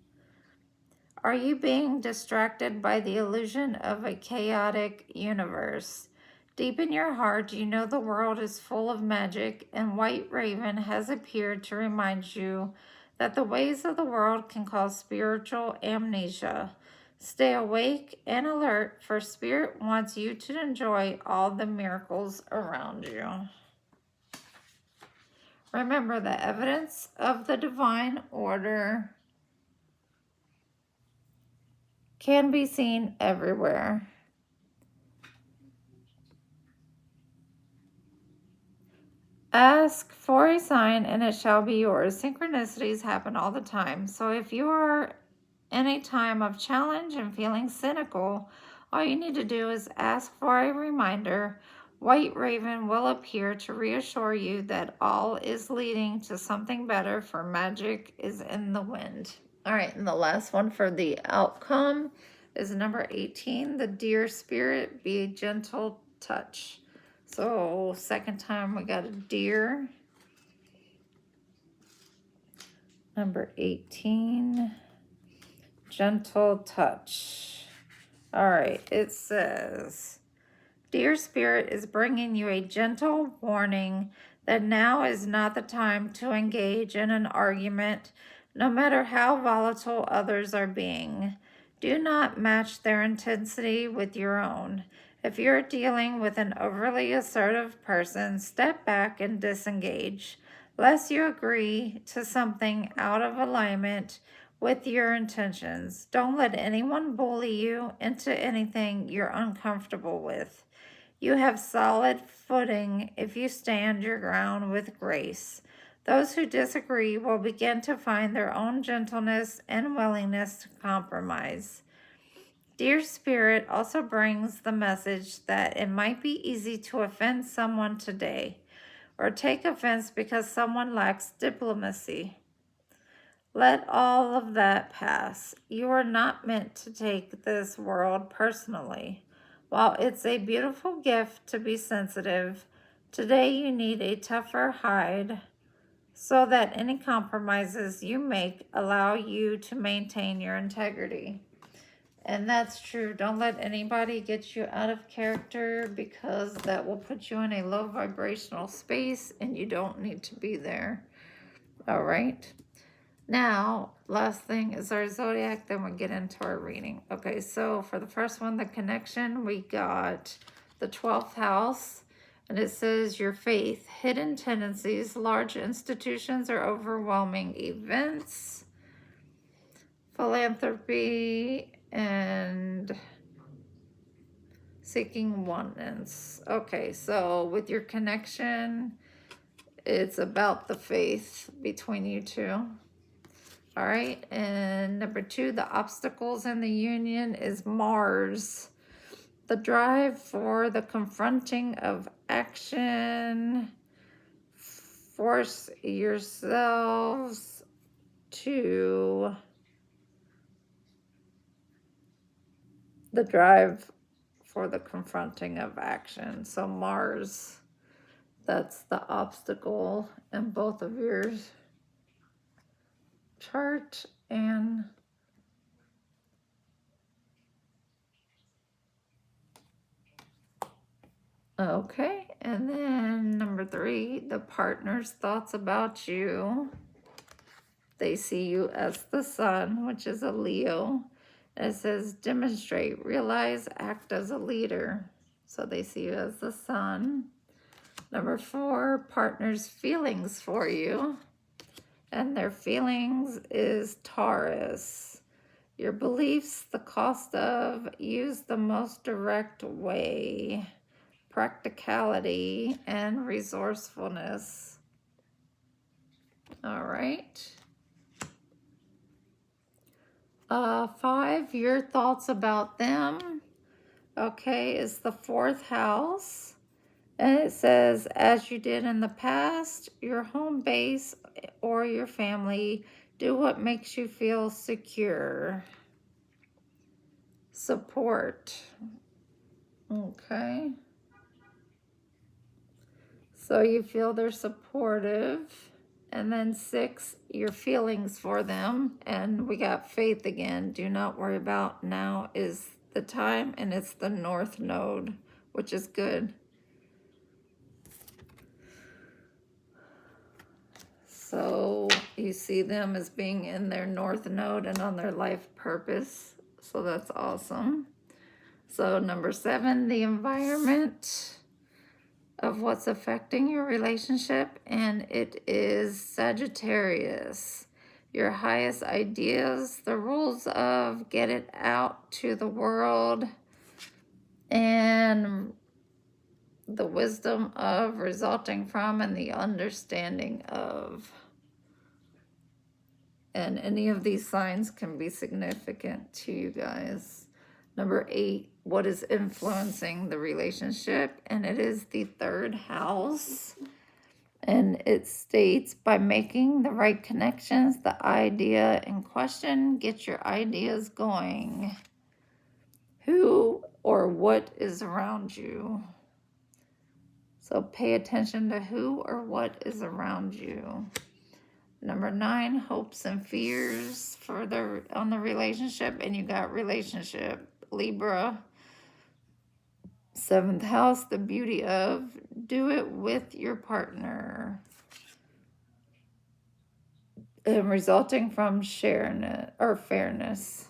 Are you being distracted by the illusion of a chaotic universe? Deep in your heart, you know the world is full of magic, and White Raven has appeared to remind you that the ways of the world can cause spiritual amnesia. Stay awake and alert, for Spirit wants you to enjoy all the miracles around you. Remember, the evidence of the divine order can be seen everywhere. Ask for a sign and it shall be yours. Synchronicities happen all the time. So if you are in a time of challenge and feeling cynical, all you need to do is ask for a reminder. White Raven will appear to reassure you that all is leading to something better, for magic is in the wind. All right, and the last one for the outcome is number 18, the deer spirit, be a gentle touch. So second time we got a deer. Number 18, gentle touch. All right, it says, Dear Spirit is bringing you a gentle warning that now is not the time to engage in an argument, no matter how volatile others are being. Do not match their intensity with your own. If you're dealing with an overly assertive person, step back and disengage, lest you agree to something out of alignment with your intentions. Don't let anyone bully you into anything you're uncomfortable with. You have solid footing if you stand your ground with grace. Those who disagree will begin to find their own gentleness and willingness to compromise. Dear Spirit also brings the message that it might be easy to offend someone today, or take offense because someone lacks diplomacy. Let all of that pass. You are not meant to take this world personally. While it's a beautiful gift to be sensitive, today you need a tougher hide so that any compromises you make allow you to maintain your integrity. And that's true. Don't let anybody get you out of character, because that will put you in a low vibrational space and you don't need to be there. All right. Now, last thing is our zodiac, then we get into our reading. Okay, so for the first one, the connection, we got the 12th house, and it says your faith, hidden tendencies, large institutions or overwhelming events, philanthropy, and seeking oneness. Okay, so with your connection, it's about the faith between you two. All right, and number 2, the obstacles in the union is Mars. The drive for the confronting of action. Force yourselves to the drive for the confronting of action. So Mars, that's the obstacle in both of your chart. And okay, and then number 3, the partner's thoughts about you. They see you as the sun, which is a Leo. And it says demonstrate, realize, act as a leader. So they see you as the sun. Number 4, partner's feelings for you. And their feelings is Taurus. Your beliefs, the cost of, use the most direct way. Practicality and resourcefulness. All right. 5, your thoughts about them. Okay, is the 4th house. And it says, as you did in the past, your home base or your family, do what makes you feel secure. Support. Okay. So you feel they're supportive. And then 6, your feelings for them. And we got faith again. Do not worry about, now is the time. And it's the North Node, which is good. So you see them as being in their North Node and on their life purpose. So that's awesome. So number 7, the environment of what's affecting your relationship, and it is Sagittarius. Your highest ideas, the rules of get it out to the world, and the wisdom of resulting from and the understanding of. And any of these signs can be significant to you guys. Number 8, what is influencing the relationship? And it is the 3rd house. And it states, by making the right connections, the idea in question, get your ideas going. Who or what is around you? So pay attention to who or what is around you. Number 9, hopes and fears further on the relationship. And you got relationship, Libra. 7th house, the beauty of, do it with your partner. And resulting from sharing it, or fairness.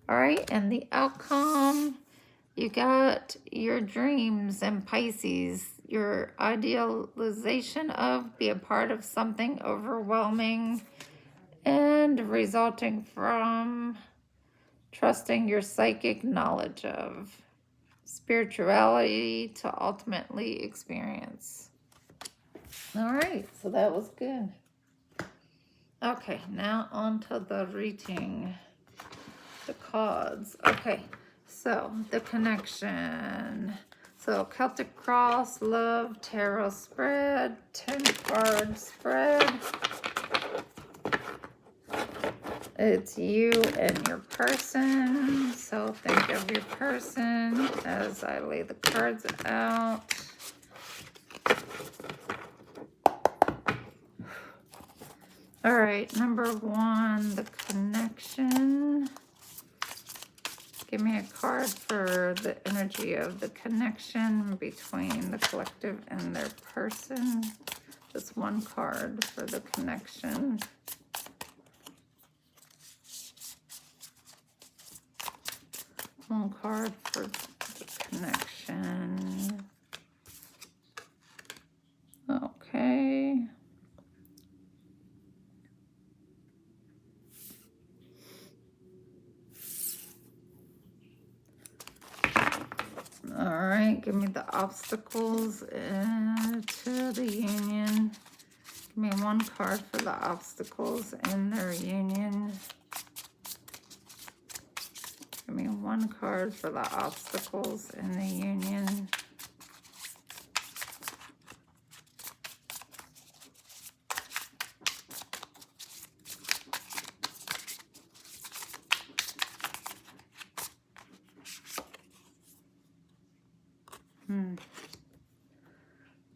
All right, and the outcome, you got your dreams and Pisces, your idealization of, be a part of something overwhelming, and resulting from trusting your psychic knowledge of, spirituality to ultimately experience. All right, so that was good. Okay, now on to the reading, the cards. Okay, so the connection. So Celtic Cross, Love, Tarot spread, 10-card spread. It's you and your person. So think of your person as I lay the cards out. All right, number 1, the connection. Give me a card for the energy of the connection between the collective and their person. Just one card for the connection. One card for the connection. Okay. All right, give me the obstacles to the union. Give me one card for the obstacles in their union. Give me one card for the obstacles in the union.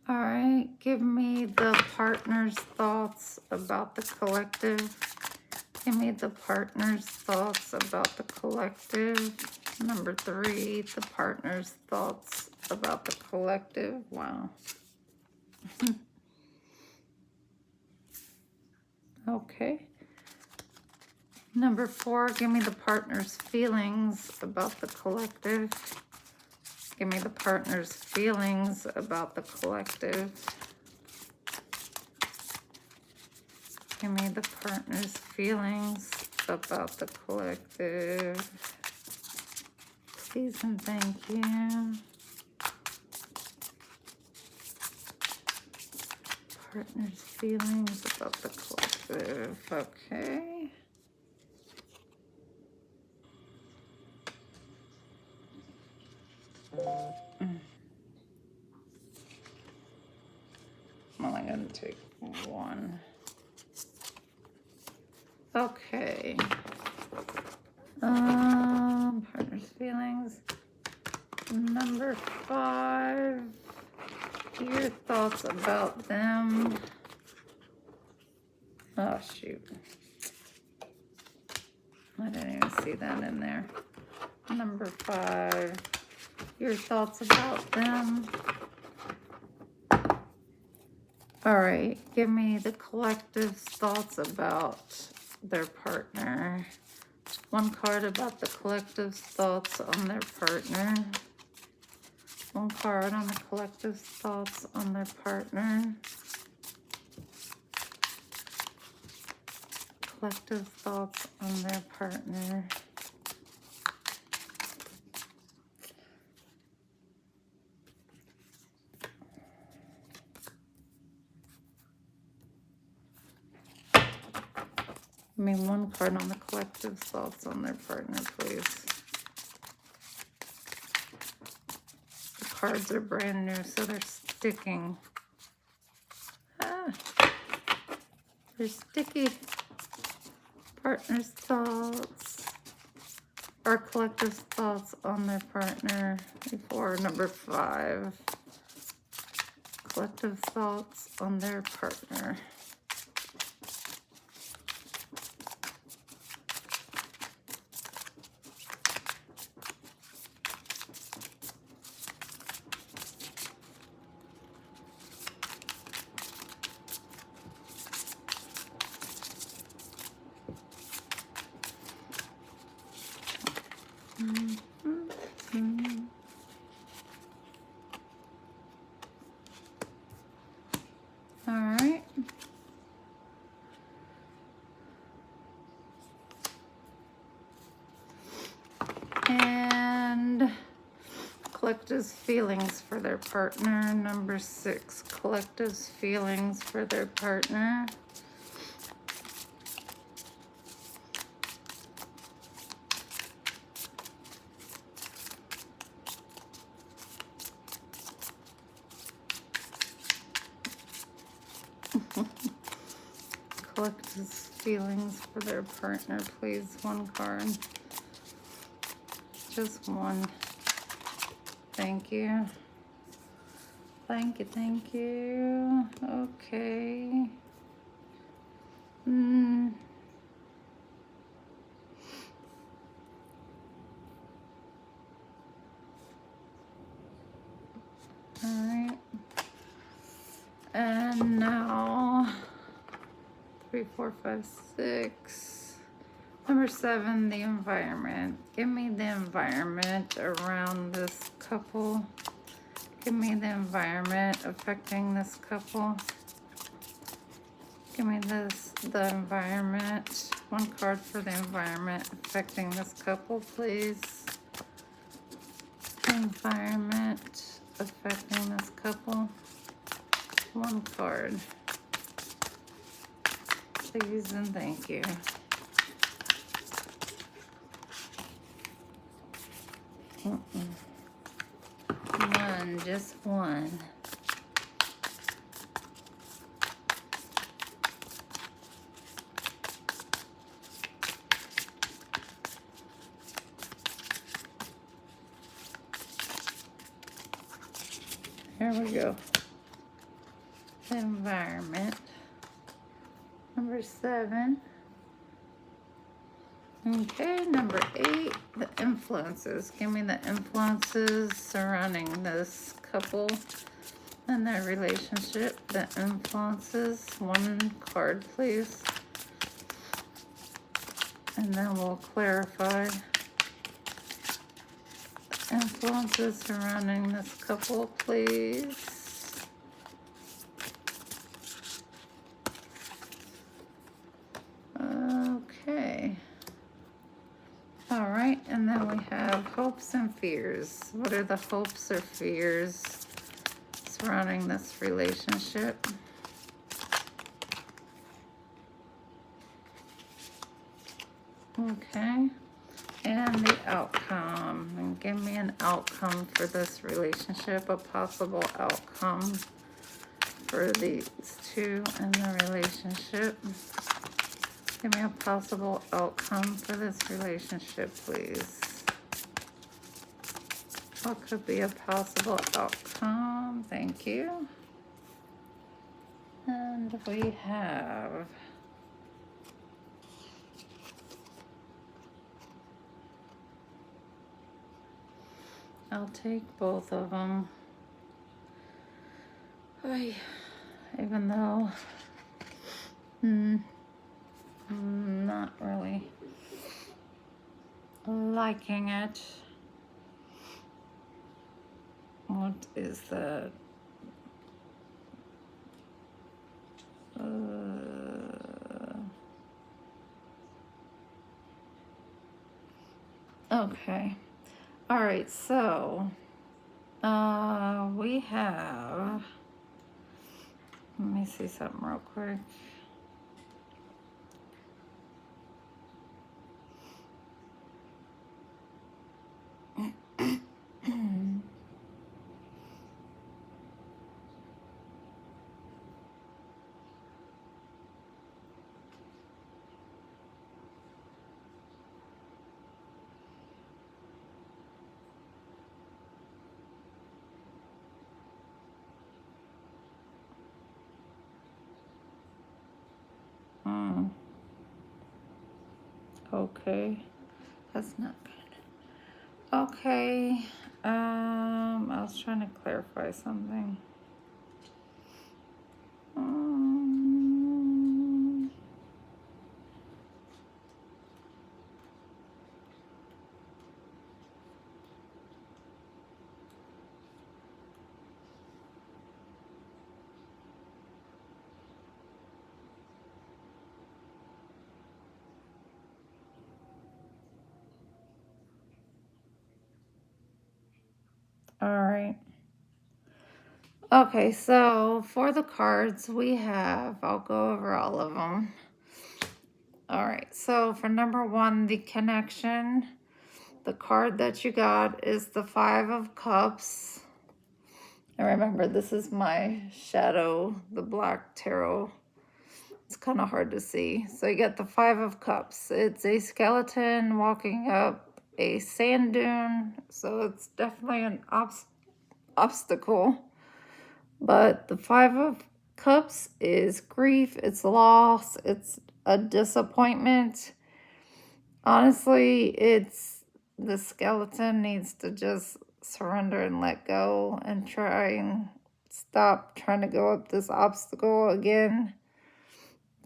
All right, give me the partner's thoughts about the collective. Give me the partner's thoughts about the collective. Number 3, the partner's thoughts about the collective. Wow. Okay. Number 4, give me the partner's feelings about the collective. Give me the partner's feelings about the collective. Give me the partner's feelings about the collective. Please and thank you. Partner's feelings about the collective. Okay. I'm only going to take one. Okay. Partner's feelings. Number 5. Your thoughts about them. Oh, shoot. I didn't even see that in there. Number 5. Your thoughts about them. All right, give me the collective's thoughts about their partner. One card about the collective's thoughts on their partner. One card on the collective's thoughts on their partner. Collective thoughts on their partner. Give me one card on the collective thoughts on their partner, please. The cards are brand new, so they're sticking. Ah, they're sticky. Partner's thoughts. Or collective thoughts on their partner. Before number 5. Collective thoughts on their partner. All right. And collective's feelings for their partner. Number 6, collective's feelings for their partner. Collective's feelings for their partner, please. One card. Just one. Thank you. Thank you, thank you. Okay. All right. And now 3, 4, 5, 6. Number 7, the environment. Give me the environment around this couple. Give me the environment affecting this couple. Give me the environment. One card for the environment affecting this couple, please. Environment affecting this couple. One card. Please and thank you. One, just one. Here we go. The environment. Number 7. Okay, number 8, the influences. Give me the influences surrounding this couple and their relationship. The influences. One card, please. And then we'll clarify. Influences surrounding this couple, please. Okay. All right, and then we have hopes and fears. What are the hopes or fears surrounding this relationship? Okay. And the outcome. And give me an outcome for this relationship, a possible outcome for these two in the relationship. Give me a possible outcome for this relationship, please. What could be a possible outcome? Thank you. And we have I'll take both of them. Even though not really liking it. What is that? Okay. All right, so we have, let me see something real quick. Okay, that's not good. Okay, I was trying to clarify something. All right. Okay, so for the cards we have, I'll go over all of them. All right, so for number 1, the connection, the card that you got is the 5 of Cups. And remember, this is my shadow, the black tarot. It's kind of hard to see. So you get the 5 of Cups. It's a skeleton walking up a sand dune. So it's definitely an obstacle. But the 5 of Cups is grief, it's loss, it's a disappointment. Honestly, it's the skeleton needs to just surrender and let go and try and stop trying to go up this obstacle again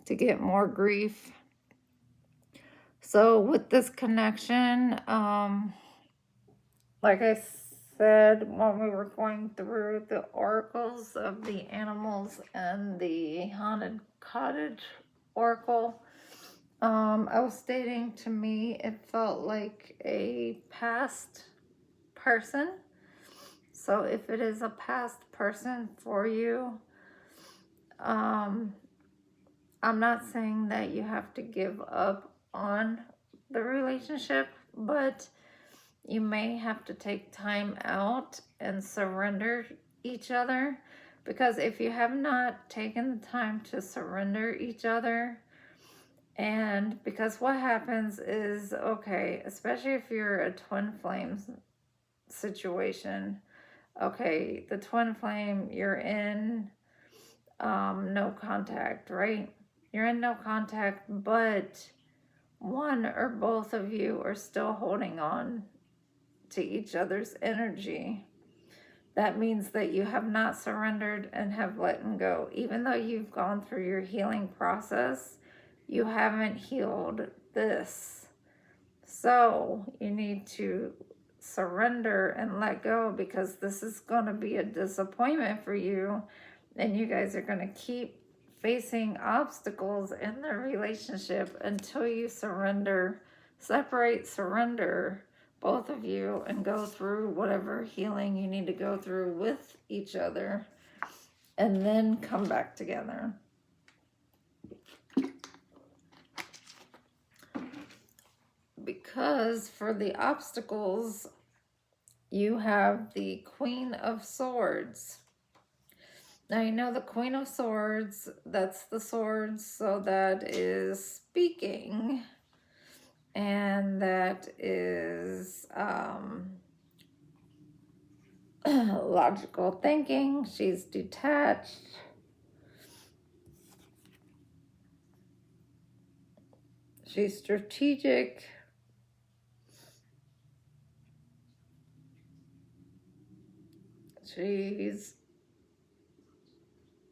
to get more grief. So with this connection, like I said when we were going through the oracles of the animals and the haunted cottage oracle, I was stating, to me it felt like a past person. So if it is a past person for you, I'm not saying that you have to give up on the relationship, but you may have to take time out and surrender each other, because if you have not taken the time to surrender each other, and because what happens is, okay, especially if you're a twin flames situation, okay, the twin flame, you're in no contact, right? You're in no contact, but one or both of you are still holding on to each other's energy. That means that you have not surrendered and have let go. Even though you've gone through your healing process, you haven't healed this. So you need to surrender and let go, because this is going to be a disappointment for you, and you guys are going to keep facing obstacles in the relationship until you surrender, separate, surrender, both of you, and go through whatever healing you need to go through with each other, and then come back together. Because for the obstacles, you have the Queen of Swords. Now, you know the Queen of Swords, that's the swords, so that is speaking, and that is logical thinking. She's detached. She's strategic. She's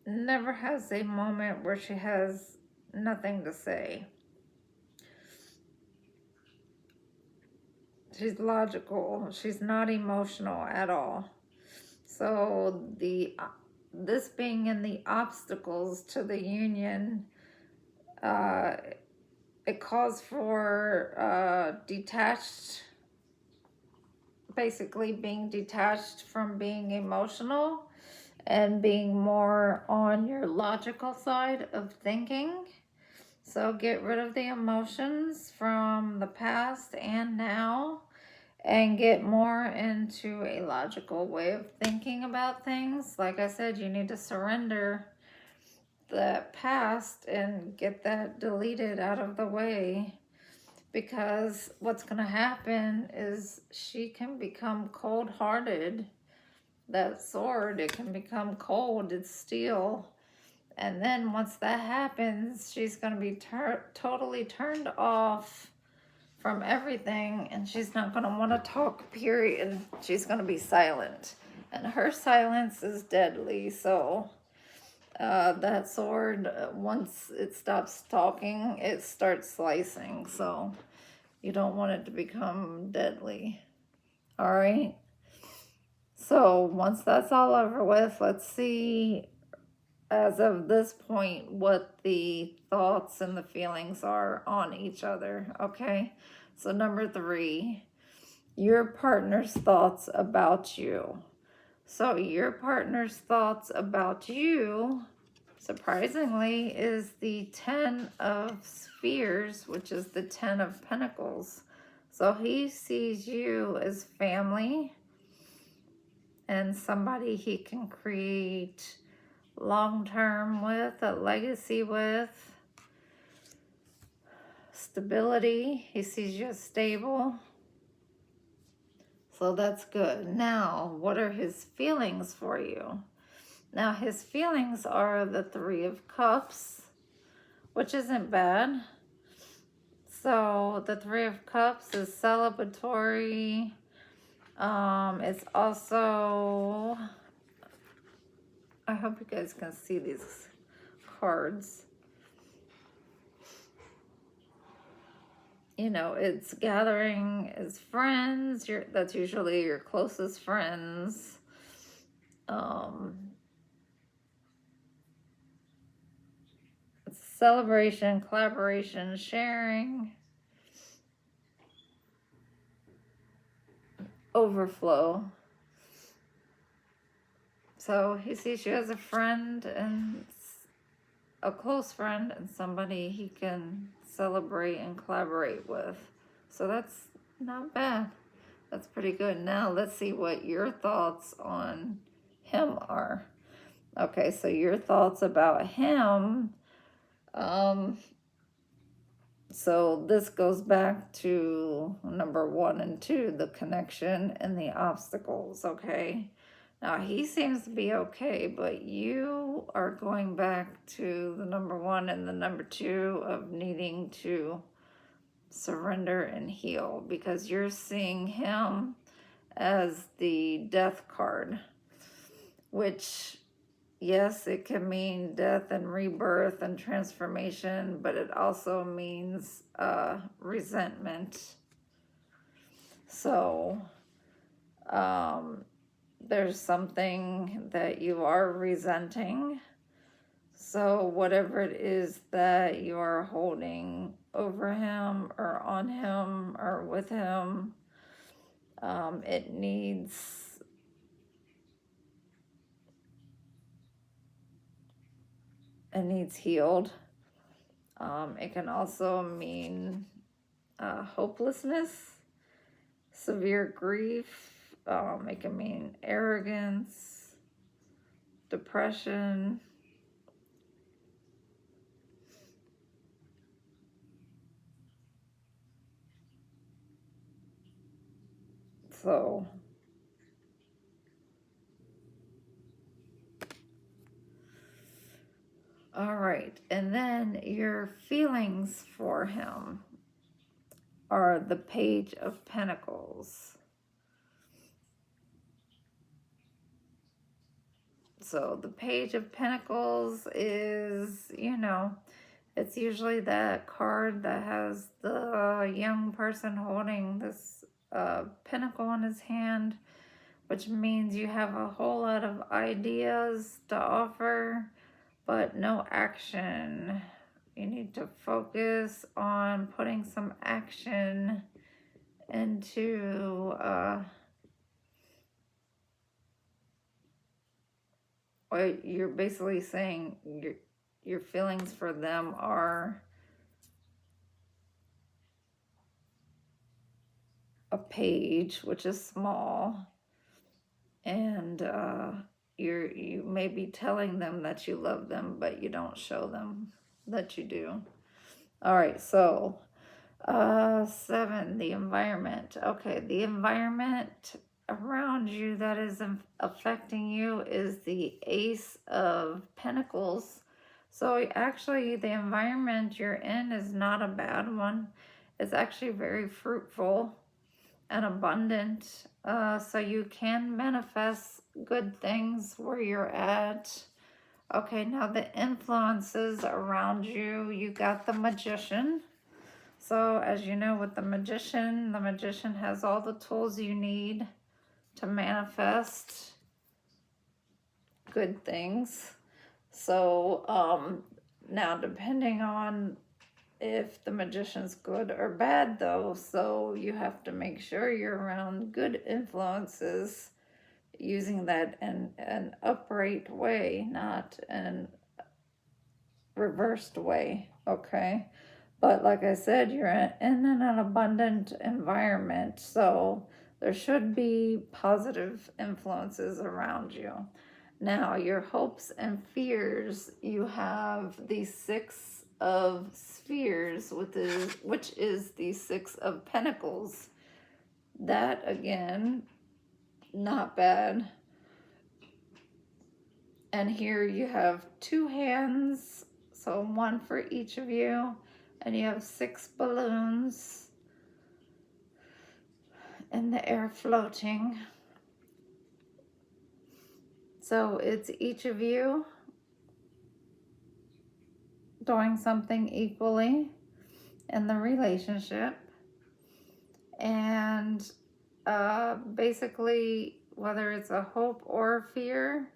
never has a moment where she has nothing to say. She's logical. She's not emotional at all. So this being in the obstacles to the union, it calls for detached, basically being detached from being emotional and being more on your logical side of thinking. So get rid of the emotions from the past and now, and get more into a logical way of thinking about things. Like I said, you need to surrender the past and get that deleted out of the way, because what's going to happen is she can become cold-hearted. That sword, it can become cold, it's steel, and then once that happens, she's going to be totally turned off from everything, and she's not going to want to talk, period. She's going to be silent, and her silence is deadly. So that sword, once it stops talking, it starts slicing. So you don't want it to become deadly. All right. So once that's all over with, let's see, as of this point, what the thoughts and the feelings are on each other. Okay. So number 3, your partner's thoughts about you. So your partner's thoughts about you, surprisingly, is the 10 of Spheres, which is the 10 of Pentacles. So he sees you as family and somebody he can create long-term with, a legacy with, stability. He sees you as stable. So that's good. Now, what are his feelings for you? Now, his feelings are the 3 of Cups, which isn't bad. So the 3 of Cups is celebratory. It's also, I hope you guys can see these cards. You know, it's gathering as friends. That's usually your closest friends. It's celebration, collaboration, sharing, overflow. So he sees you as a friend, and a close friend, and somebody he can celebrate and collaborate with. So that's not bad. That's pretty good. Now let's see what your thoughts on him are. Okay, so your thoughts about him. Um, so this goes back to number 1 and 2, the connection and the obstacles. Okay. Now he seems to be okay, but you are going back to the number 1 and the number 2 of needing to surrender and heal, because you're seeing him as the death card, which, yes, it can mean death and rebirth and transformation, but it also means resentment. So there's something that you are resenting. So whatever it is that you are holding over him or on him or with him, it needs healed. It can also mean hopelessness, severe grief. It can mean arrogance, depression. So, all right. And then your feelings for him are the Page of Pentacles. So the Page of Pentacles is, it's usually that card that has the young person holding this pentacle in his hand, which means you have a whole lot of ideas to offer, but no action. You need to focus on putting some action into what you're basically saying. Your feelings for them are a page, which is small, and you may be telling them that you love them, but you don't show them that you do. All right, so 7, the environment. Okay, the environment around you that is affecting you is the Ace of Pentacles. So actually, the environment you're in is not a bad one. It's actually very fruitful and abundant. So you can manifest good things where you're at. Okay, now the influences around you. You got the Magician. So as you know, with the magician has all the tools you need to manifest good things. So now depending on if the magician's good or bad though, so you have to make sure you're around good influences, using that in an upright way, not in reversed way. Okay. But like I said, you're in an abundant environment, so there should be positive influences around you. Now, your hopes and fears, you have the 6 of Spheres, which is the 6 of Pentacles. That, again, not bad. And here you have 2 hands, so 1 for each of you. And you have 6 balloons in the air floating. So it's each of you doing something equally in the relationship. And basically, whether it's a hope or a fear,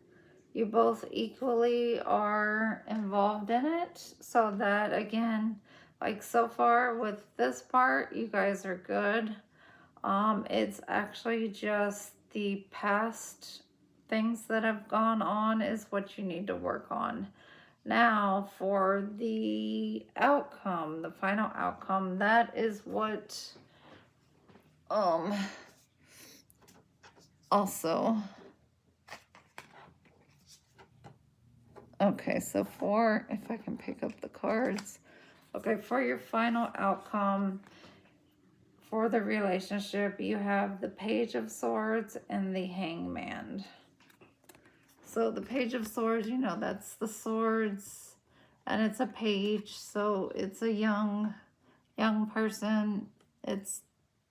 you both equally are involved in it. So that, again, like so far with this part, you guys are good. It's actually just the past things that have gone on is what you need to work on. Now for the outcome, the final outcome, that is what also, okay, so for, if I can pick up the cards, okay, for your final outcome for the relationship, you have the Page of Swords and the Hangman. So the Page of Swords, you know, that's the swords, and it's a page, so it's a young person. It's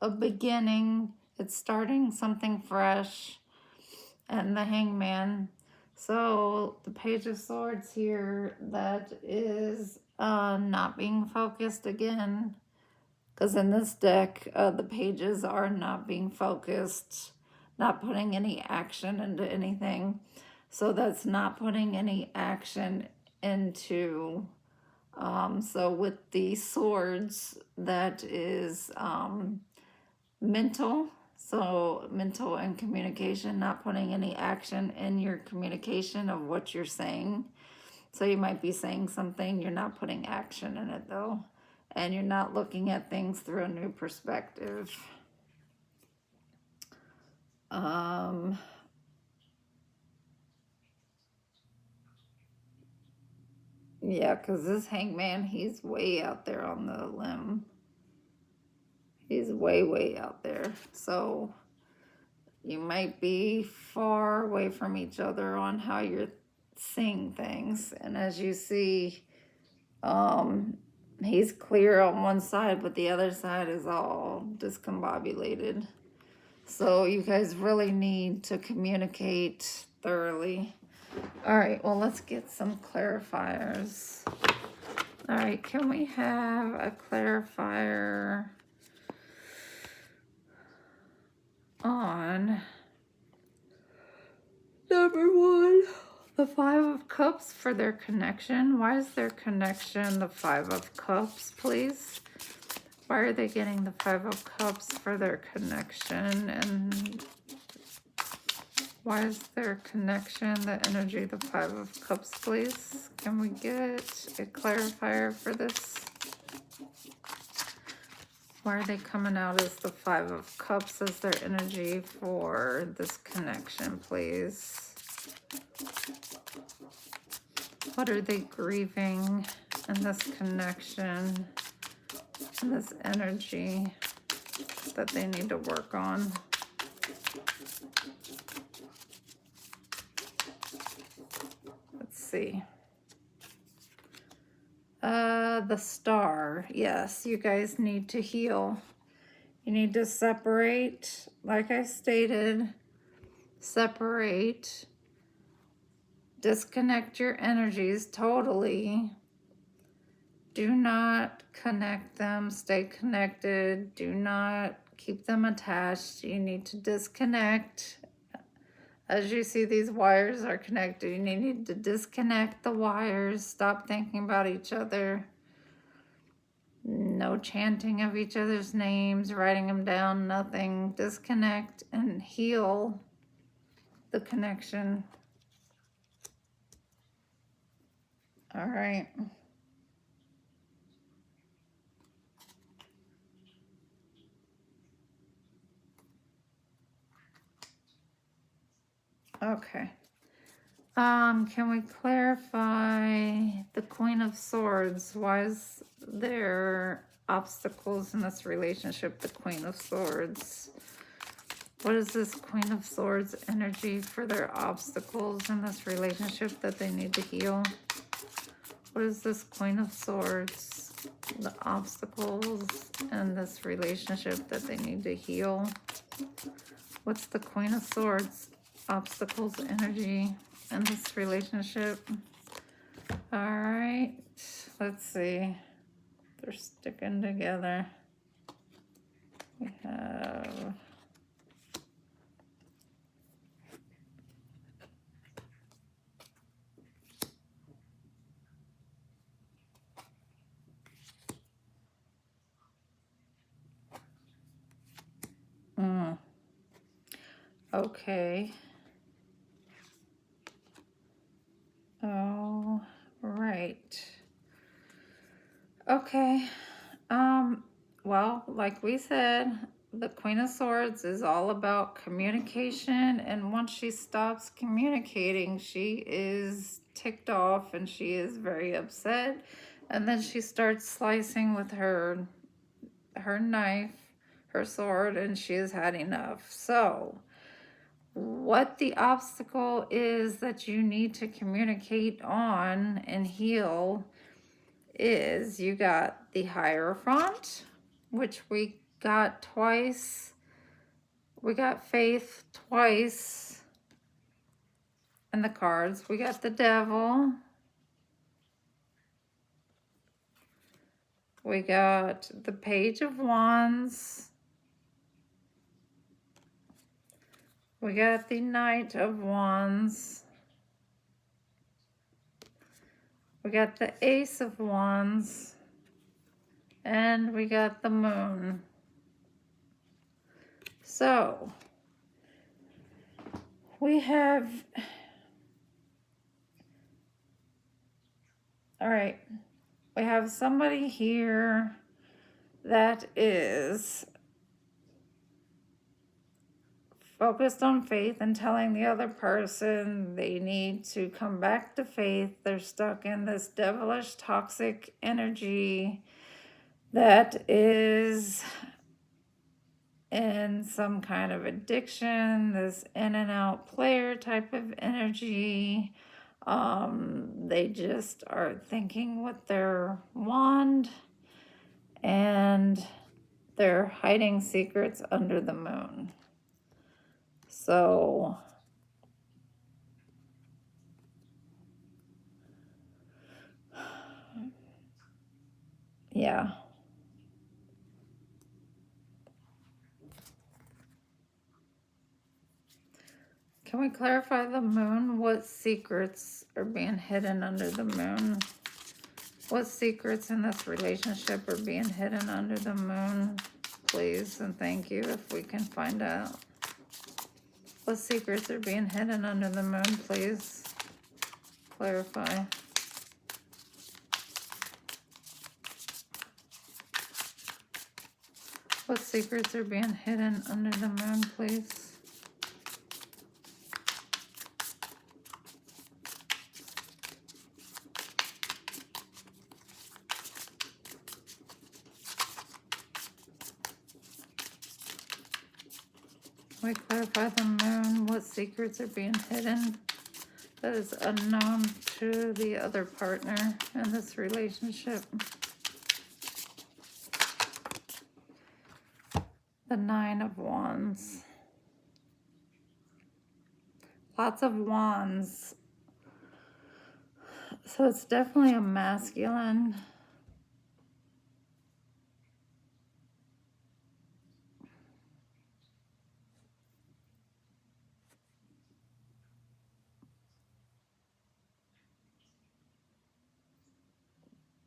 a beginning. It's starting something fresh. And the Hangman. So the Page of Swords here, that is not being focused again. Because in this deck, the pages are not being focused, not putting any action into anything. So that's not putting any action into, so with the swords, that is mental. So mental and communication, not putting any action in your communication of what you're saying. So you might be saying something, you're not putting action in it though. And you're not looking at things through a new perspective. Yeah, because this Hangman, he's way out there on the limb. He's way, way out there. So you might be far away from each other on how you're seeing things. And as you see, he's clear on one side, but the other side is all discombobulated. So you guys really need to communicate thoroughly. All right, well, let's get some clarifiers. All right, can we have a clarifier on number 1, the 5 of Cups for their connection? Why is their connection the 5 of Cups, please? Why are they getting the 5 of Cups for their connection? And why is their connection, the energy, the 5 of Cups, please? Can we get a clarifier for this? Why are they coming out as the 5 of Cups as their energy for this connection, please? What are they grieving in this connection, in this energy that they need to work on? Let's see. The Star. Yes, you guys need to heal. You need to separate, like I stated, separate, disconnect your energies totally. Do not connect them, stay connected. Do not keep them attached. You need to disconnect. As you see, these wires are connected. You need to disconnect the wires. Stop thinking about each other. No chanting of each other's names, writing them down, nothing. Disconnect and heal the connection. All right. Okay. Can we clarify the Queen of Swords? Why is there obstacles in this relationship, the Queen of Swords? What is this Queen of Swords energy for their obstacles in this relationship that they need to heal? What is this Queen of Swords, the obstacles in this relationship that they need to heal? What's the Queen of Swords obstacles energy in this relationship? All right, let's see. They're sticking together. We have okay. Oh, right. Okay. Well, like we said, the Queen of Swords is all about communication, and once she stops communicating, she is ticked off and she is very upset, and then she starts slicing with her knife, her sword, and she has had enough. So what the obstacle is that you need to communicate on and heal is, you got the Hierophant, which we got twice. We got Faith twice in the cards. We got the Devil. We got the Page of Wands. We got the Knight of Wands. We got the Ace of Wands. And we got the Moon. So, we have, all right, we have somebody here that is focused on faith and telling the other person they need to come back to faith. They're stuck in this devilish, toxic energy that is in some kind of addiction, this in and out player type of energy. They just are thinking with their wand, and they're hiding secrets under the moon. So yeah. Can we clarify the moon? What secrets are being hidden under the moon? What secrets in this relationship are being hidden under the moon? Please and thank you if we can find out. What secrets are being hidden under the moon, please? Clarify. What secrets are being hidden under the moon, please? We clarify the moon. What secrets are being hidden that is unknown to the other partner in this relationship? The Nine of Wands. Lots of wands. So it's definitely a masculine.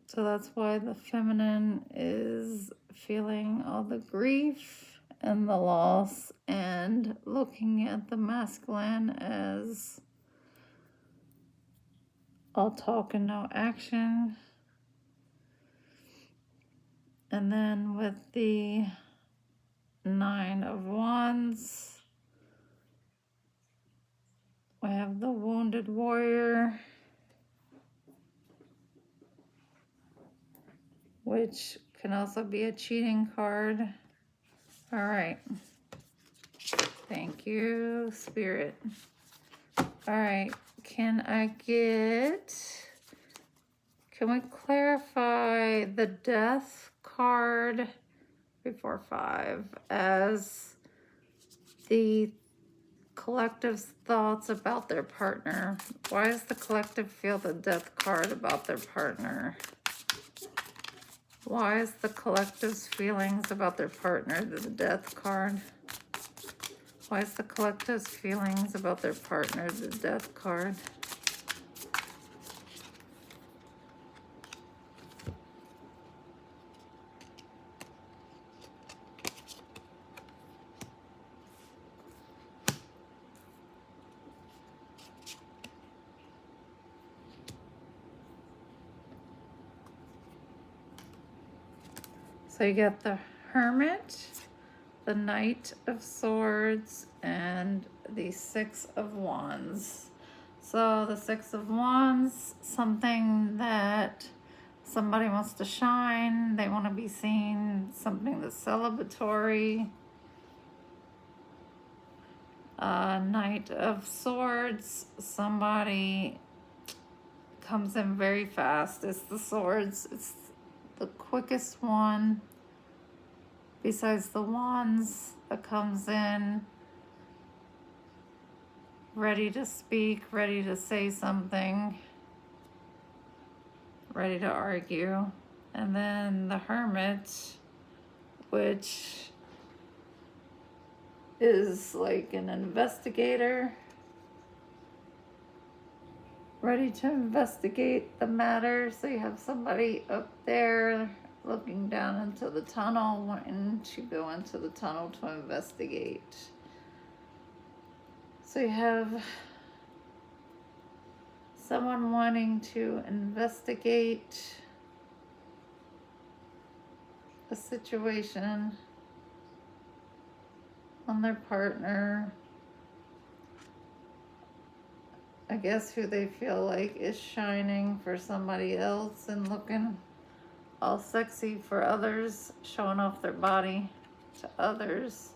So that's why the feminine is feeling all the grief and the loss, and looking at the masculine as all talk and no action. And then with the Nine of Wands, we have the Wounded Warrior, which can also be a cheating card. All right. Thank you, Spirit. All right. Can we clarify the Death card before 5 as the collective's thoughts about their partner? Why does the collective feel the Death card about their partner? Why is the collective's feelings about their partner the Death card? Why is the collective's feelings about their partner the Death card? So you got the Hermit, the Knight of Swords, and the Six of Wands. So the Six of Wands, something that somebody wants to shine, they want to be seen, something that's celebratory. Knight of Swords, somebody comes in very fast. It's the swords. It's the quickest one besides the wands that comes in ready to speak, ready to say something, ready to argue. And then the Hermit, which is like an investigator, ready to investigate the matter. So you have somebody up there looking down into the tunnel, wanting to go into the tunnel to investigate. So you have someone wanting to investigate a situation on their partner, I guess, who they feel like is shining for somebody else and looking all sexy for others, showing off their body to others.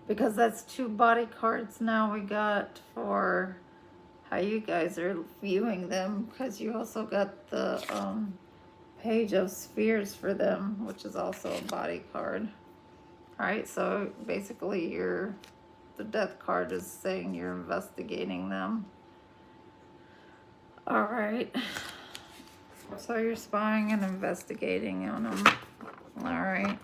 Because that's 2 body cards now we got for how you guys are viewing them, because you also got the Page of Spheres for them, which is also a body card. All right, so basically the Death card is saying you're investigating them. All right, so you're spying and investigating on them. All right,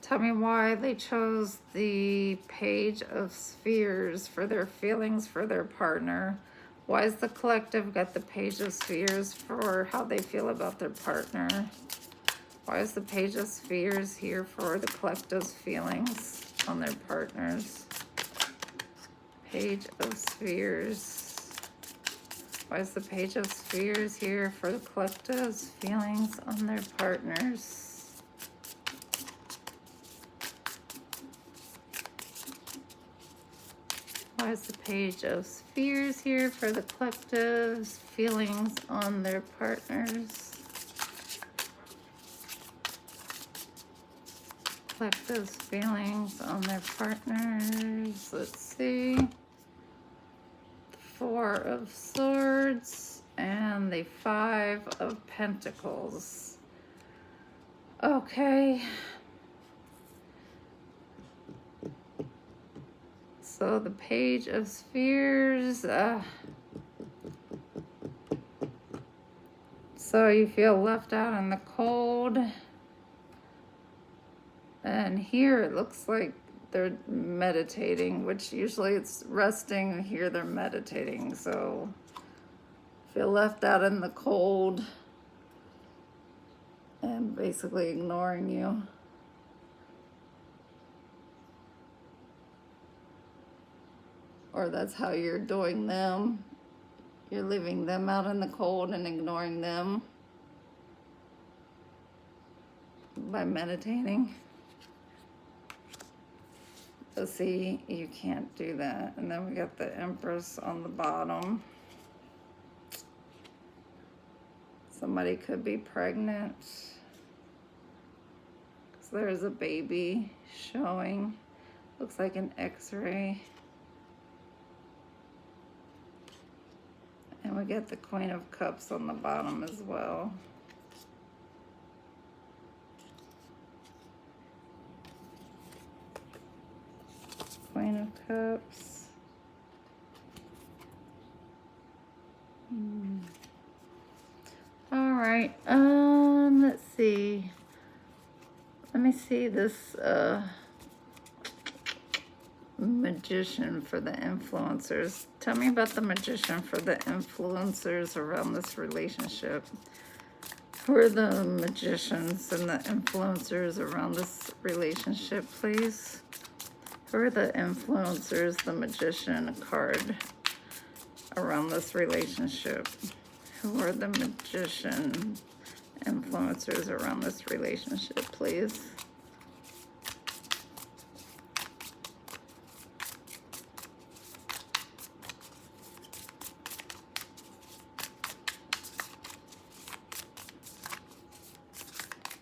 tell me why they chose the Page of Spheres for their feelings for their partner. Why is the collective got the Page of Spheres for how they feel about their partner? Why is the Page of Spheres here for the collective's feelings on their partners? Page of Spheres. Why is the Page of Spheres here for the collective's feelings on their partners? Why is the Page of Spheres here for the collective's feelings on their partners? Collective's feelings on their partners. Let's see. 4 of Swords and the 5 of Pentacles. Okay. So the Page of Spheres, so you feel left out in the cold. And here it looks like they're meditating, which usually it's resting. Here they're meditating. So feel left out in the cold and basically ignoring you. Or that's how you're doing them. You're leaving them out in the cold and ignoring them by meditating. So see, you can't do that. And then we got the Empress on the bottom. Somebody could be pregnant. Because there's a baby showing. Looks like an X-ray. And we get the Queen of Cups on the bottom as well. Queen of Cups. All right. Let's see. Let me see this Magician for the influencers. Tell me about the Magician for the influencers around this relationship. Who are the magicians and the influencers around this relationship, please? Who are the influencers, the Magician card around this relationship? Who are the Magician influencers around this relationship, please.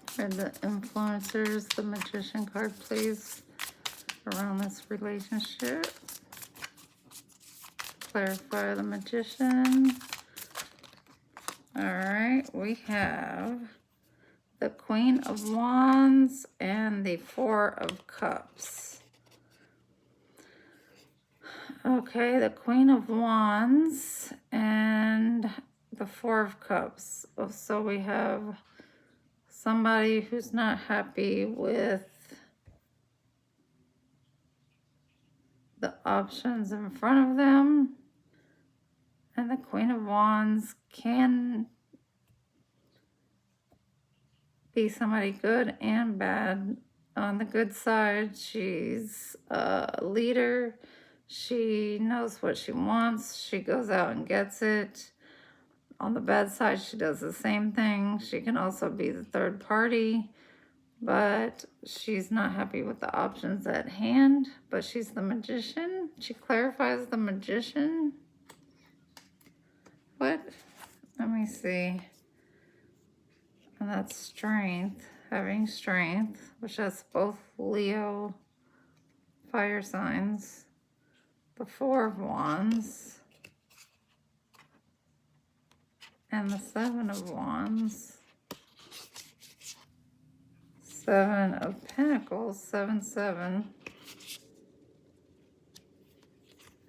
For the influencers, the Magician card, please, around this relationship. Clarify the Magician. All right, we have the Queen of Wands and the Four of Cups. Okay, the Queen of Wands and the Four of Cups. So we have somebody who's not happy with the options in front of them. And the Queen of Wands can be somebody good and bad. On the good side, she's a leader. She knows what she wants. She goes out and gets it. On the bad side, she does the same thing. She can also be the third party, but she's not happy with the options at hand. But she's the Magician. She clarifies the Magician. What? Let me see. And that's strength, having strength, which has both Leo fire signs. The Four of Wands. And the Seven of Wands. Seven of Pentacles, 7-7.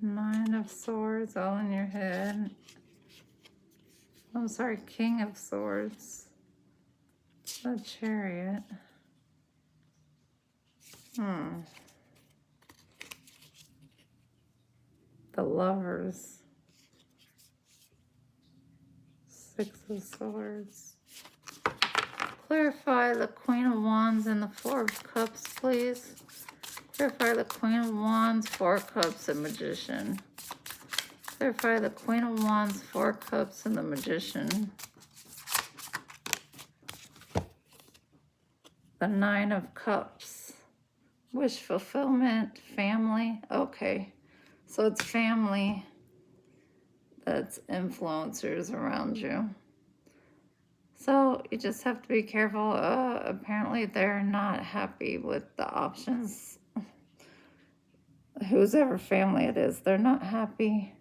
Nine of Swords, all in your head. I'm sorry, King of Swords. The Chariot. The Lovers. Six of Swords. Clarify the Queen of Wands and the Four of Cups, please. Clarify the Queen of Wands, Four of Cups, and Magician. Clarify the Queen of Wands, Four of Cups, and the Magician. The Nine of Cups. Wish fulfillment, family. Okay, so it's family that's influencers around you. So you just have to be careful. Apparently they're not happy with the options. Whoever family it is, they're not happy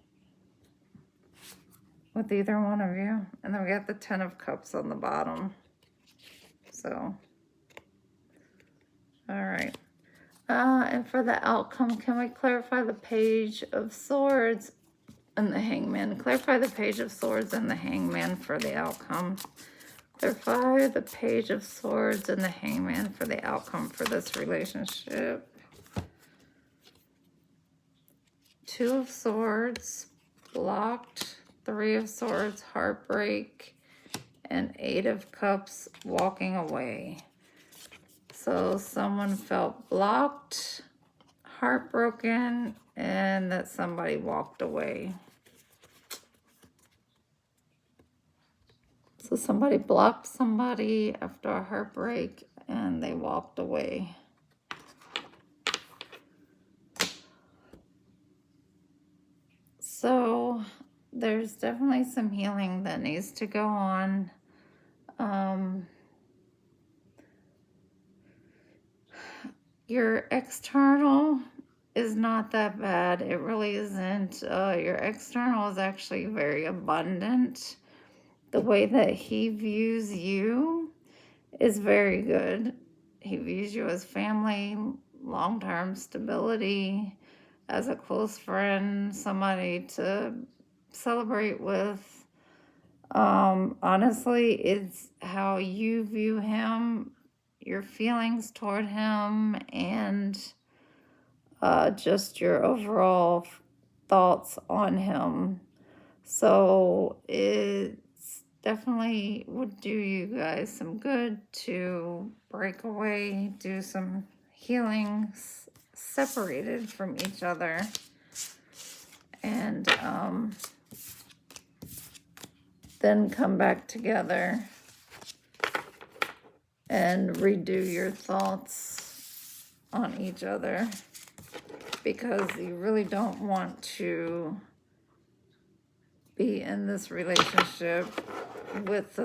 with either one of you. And then we got the Ten of Cups on the bottom. So, all right. And for the outcome, can we clarify the Page of Swords and the Hangman? Clarify the Page of Swords and the Hangman for the outcome. Clarify the Page of Swords and the Hangman for the outcome for this relationship. Two of Swords, blocked. Three of Swords, heartbreak. And Eight of Cups, walking away. So someone felt blocked, heartbroken, and that somebody walked away. So somebody blocked somebody after a heartbreak and they walked away. So there's definitely some healing that needs to go on. Your external is not that bad. It really isn't. Your external is actually very abundant. The way that he views you is very good. He views you as family, long-term stability, as a close friend, somebody to celebrate with. Honestly, it's how you view him, your feelings toward him, and just your overall thoughts on him. So it's definitely would do you guys some good to break away, do some healing separated from each other, and then come back together. and redo your thoughts on each other, because you really don't want to be in this relationship with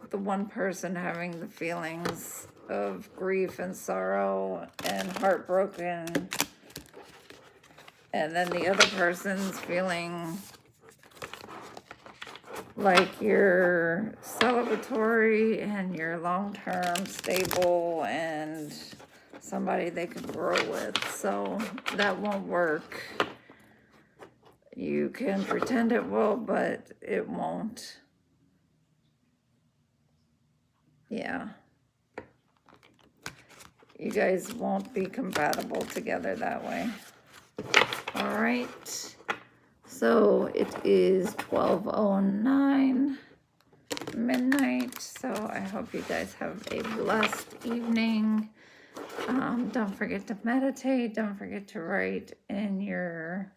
the one person having the feelings of grief and sorrow and heartbroken, and then the other person's feeling like you're celebratory and you're long-term stable and somebody they can grow with. So that won't work. You can pretend it will, but it won't. Yeah. You guys won't be compatible together that way. All right. So it is 12:09 midnight. So I hope you guys have a blessed evening. Don't forget to meditate. Don't forget to write in your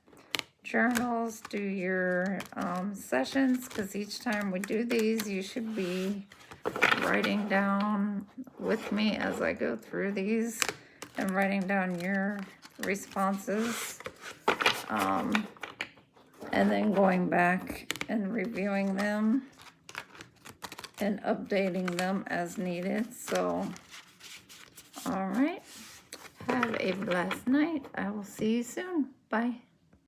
journals. Do your sessions, because each time we do these, you should be writing down with me as I go through these and writing down your responses. And then going back and reviewing them and updating them as needed. So, all right. Have a blessed night. I will see you soon. Bye.